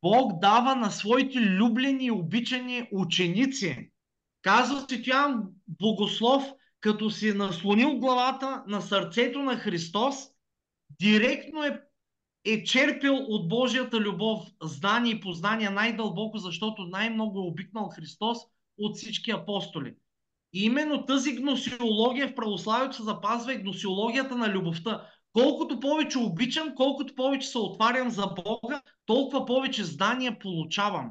Бог дава на своите люблени и обичани ученици. Казва Светиян Богослов, като си наслонил главата на сърцето на Христос, директно е черпил от Божията любов знание и познание най-дълбоко, защото най-много е обикнал Христос от всички апостоли. И именно тази гносеология в православието се запазва и гносеологията на любовта. Колкото повече обичам, колкото повече се отварям за Бога, толкова повече знания получавам.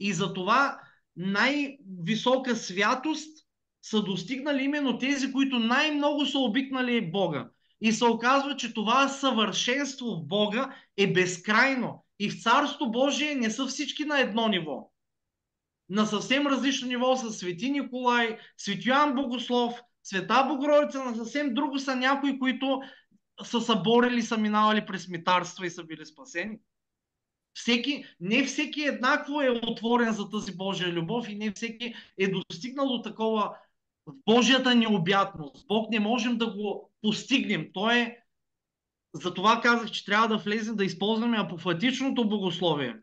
И затова най-висока святост са достигнали именно тези, които най-много са обикнали Бога. И се оказва, че това съвършенство в Бога е безкрайно. И в Царство Божие не са всички на едно ниво. На съвсем различно ниво са Свети Николай, Свети Йоан Богослов, Света Богородица, на съвсем друго са някои, които са съборили, са минавали през митарства и са били спасени. Не всеки еднакво е отворен за тази Божия любов и не всеки е достигнал до такова в Божията необятност. Бог не можем да го постигнем. Затова казах, че трябва да влезем да използваме апофатичното богословие.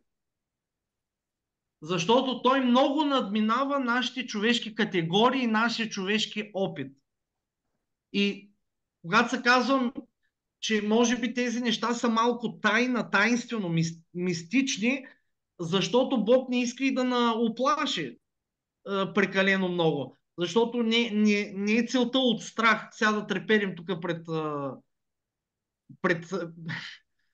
Защото той много надминава нашите човешки категории, нашия човешки опит. И когато се казвам, че може би тези неща са малко таинствено, мистични, защото Бог не иска и да оплаши прекалено много. Защото не е целта от страх. Сега да треперим тук пред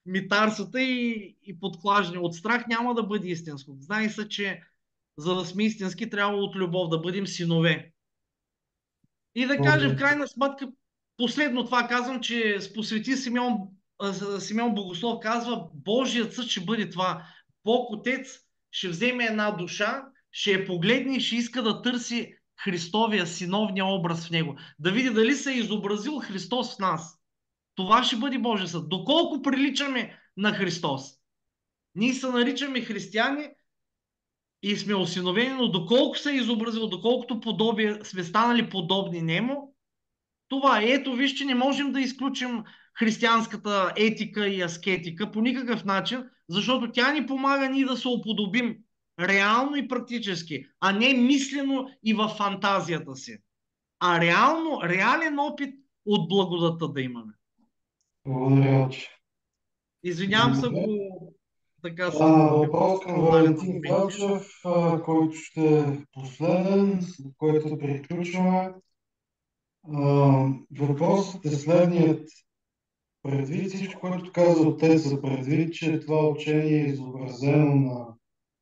митарствата и подклаждане. От страх няма да бъде истинско. Знай се, че за да сме истински, трябва от любов да бъдем синове. И да кажем, в крайна сметка, последно това казвам, че с посвети Симеон Богослов казва, Божият съд ще бъде това. Бог Отец ще вземе една душа, ще я погледне и ще иска да търси Христовия, синовния образ в него. Да види дали се е изобразил Христос в нас. Това ще бъде Божия съд. Доколко приличаме на Христос. Ние се наричаме християни и сме осиновени, но доколко се е изобразил, доколкото подобие, сме станали подобни нему, това е. Ето, вижте, не можем да изключим християнската етика и аскетика по никакъв начин, защото тя ни помага ние да се уподобим реално и практически, а не мислено и във фантазията си. А реално, реален опит от благодата да имаме. Благодаря, отче. Извинявам се, ако така съм Въпрос към Валентин Велчев, който ще е последен, с който приключваме. Въпросът е следният. Предвид всичко, което каза отеца, предвид, че това учение е изобразено на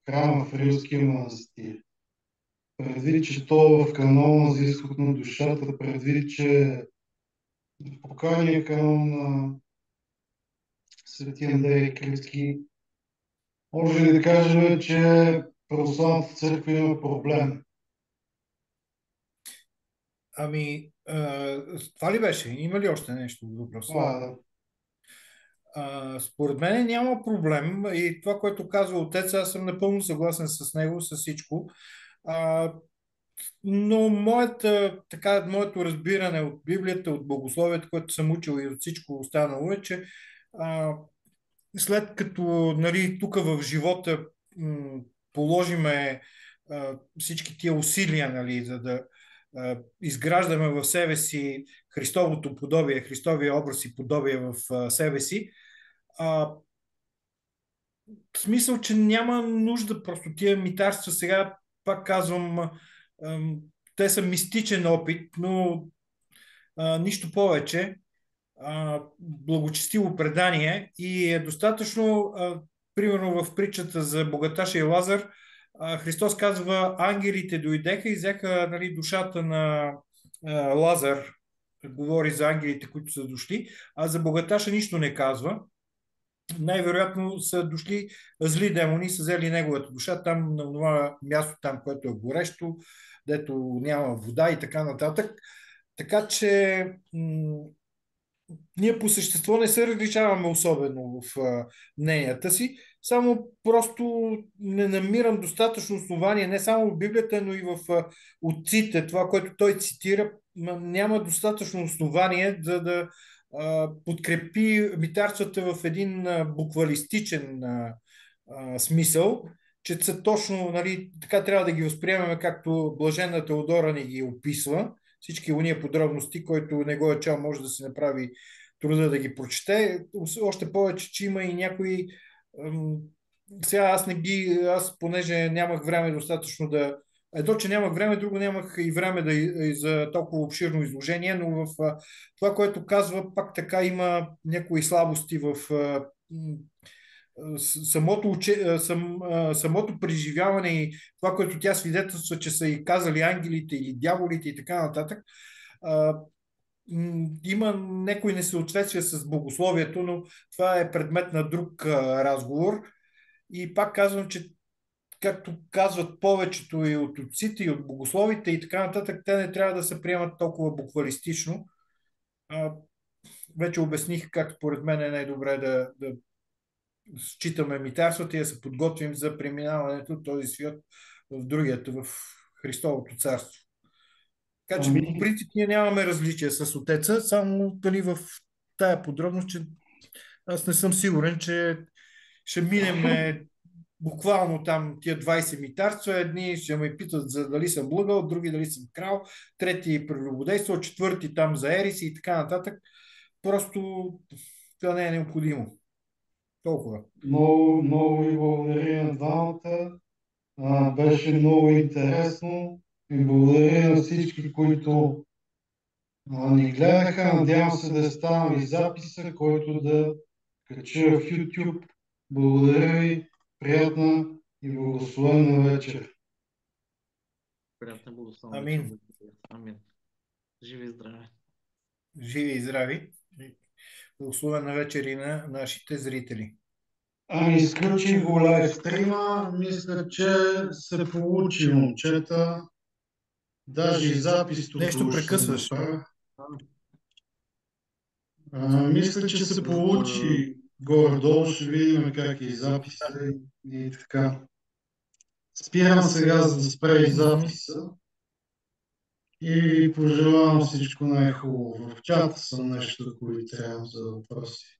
храма в Рилския манастир, предвид, че то в канона за изход на душата, предвид, че в покаяния канон на Свети Андрей Критски, може ли да кажем, че православната църква има проблем? Ами, това ли беше? Има ли още нещо в въпроса? Да. Според мен няма проблем и това, което казва отец, аз съм напълно съгласен с него, с всичко. Но моето разбиране от Библията, от богословието, което съм учил и от всичко останало е, че след като нали, тук в живота положиме всички тия усилия, нали, за да изграждаме в себе си Христовото подобие, Христовия образ и подобие в себе си, в смисъл, че няма нужда просто тия митарства сега, пак казвам, те са мистичен опит, но нищо повече. Благочестиво предание и е достатъчно, примерно в притчата за богаташа и Лазар, Христос казва, ангелите дойдеха и взеха нали, душата на Лазар, говори за ангелите, които са дошли, а за богаташа нищо не казва. Най-вероятно са дошли зли демони, са взели неговата душа там на това място, там, което е горещо, дето няма вода и така нататък. Така че ние по същество не се различаваме особено в мненията си, само просто не намирам достатъчно основание, не само в Библията, но и в отците, това, което той цитира, няма достатъчно основание да подкрепи митарствата в един буквалистичен смисъл, че са точно, нали, така трябва да ги възприемаме, както Блаженна Теодора ни ги описва. Всички уния подробности, който не го е чел, може да се направи труда да ги прочете. Още повече, че има и някои... Сега аз понеже нямах време достатъчно да... Едно, че нямах време, друго нямах и време и за толкова обширно изложение, но в това, което казва, пак така има някои слабости в самото преживяване и това, което тя свидетелства, че са и казали ангелите или дяволите и така нататък, има някои несъответствия с богословието, но това е предмет на друг разговор. И пак казвам, че както казват повечето и от отците, и от богословите и така нататък, те не трябва да се приемат толкова буквалистично. Вече обясних как според мен е най-добре да считаме митарствата и да се подготвим за преминаването от този свят в другият, в Христовото царство. Така че по принцип ние нямаме различия с отеца, само дали в тая подробност, че аз не съм сигурен, че ще минем буквално там тия 20 митарства. Едни ще ме питат за дали съм лъгал, други дали съм крал, трети прелюбодействал, четвърти там за ериси и така нататък. Просто това не е необходимо. Толкова. Много ви благодаря на двамата. Беше много интересно. И благодаря на всички, които ни гледаха. Надявам се да стана и записа, който да кача в YouTube. Благодаря ви. Приятна и благословена вечер. Приятна благословена вечер. Амин. Амин. Живи и здрави. Живи и здрави. Благословена вечер и на нашите зрители. Ами изключих го лайв стрима, мисля, че се получи, момчета. Даже и запис тук Нещо ще прекъсваш. направя. Мисля, че се получи горе-долу, ще видим как е и записа и така. Спирам сега, за да спре и записа. И ви пожелавам всичко най-хубаво. В чата съм нещо, ако ви трябва за въпроси.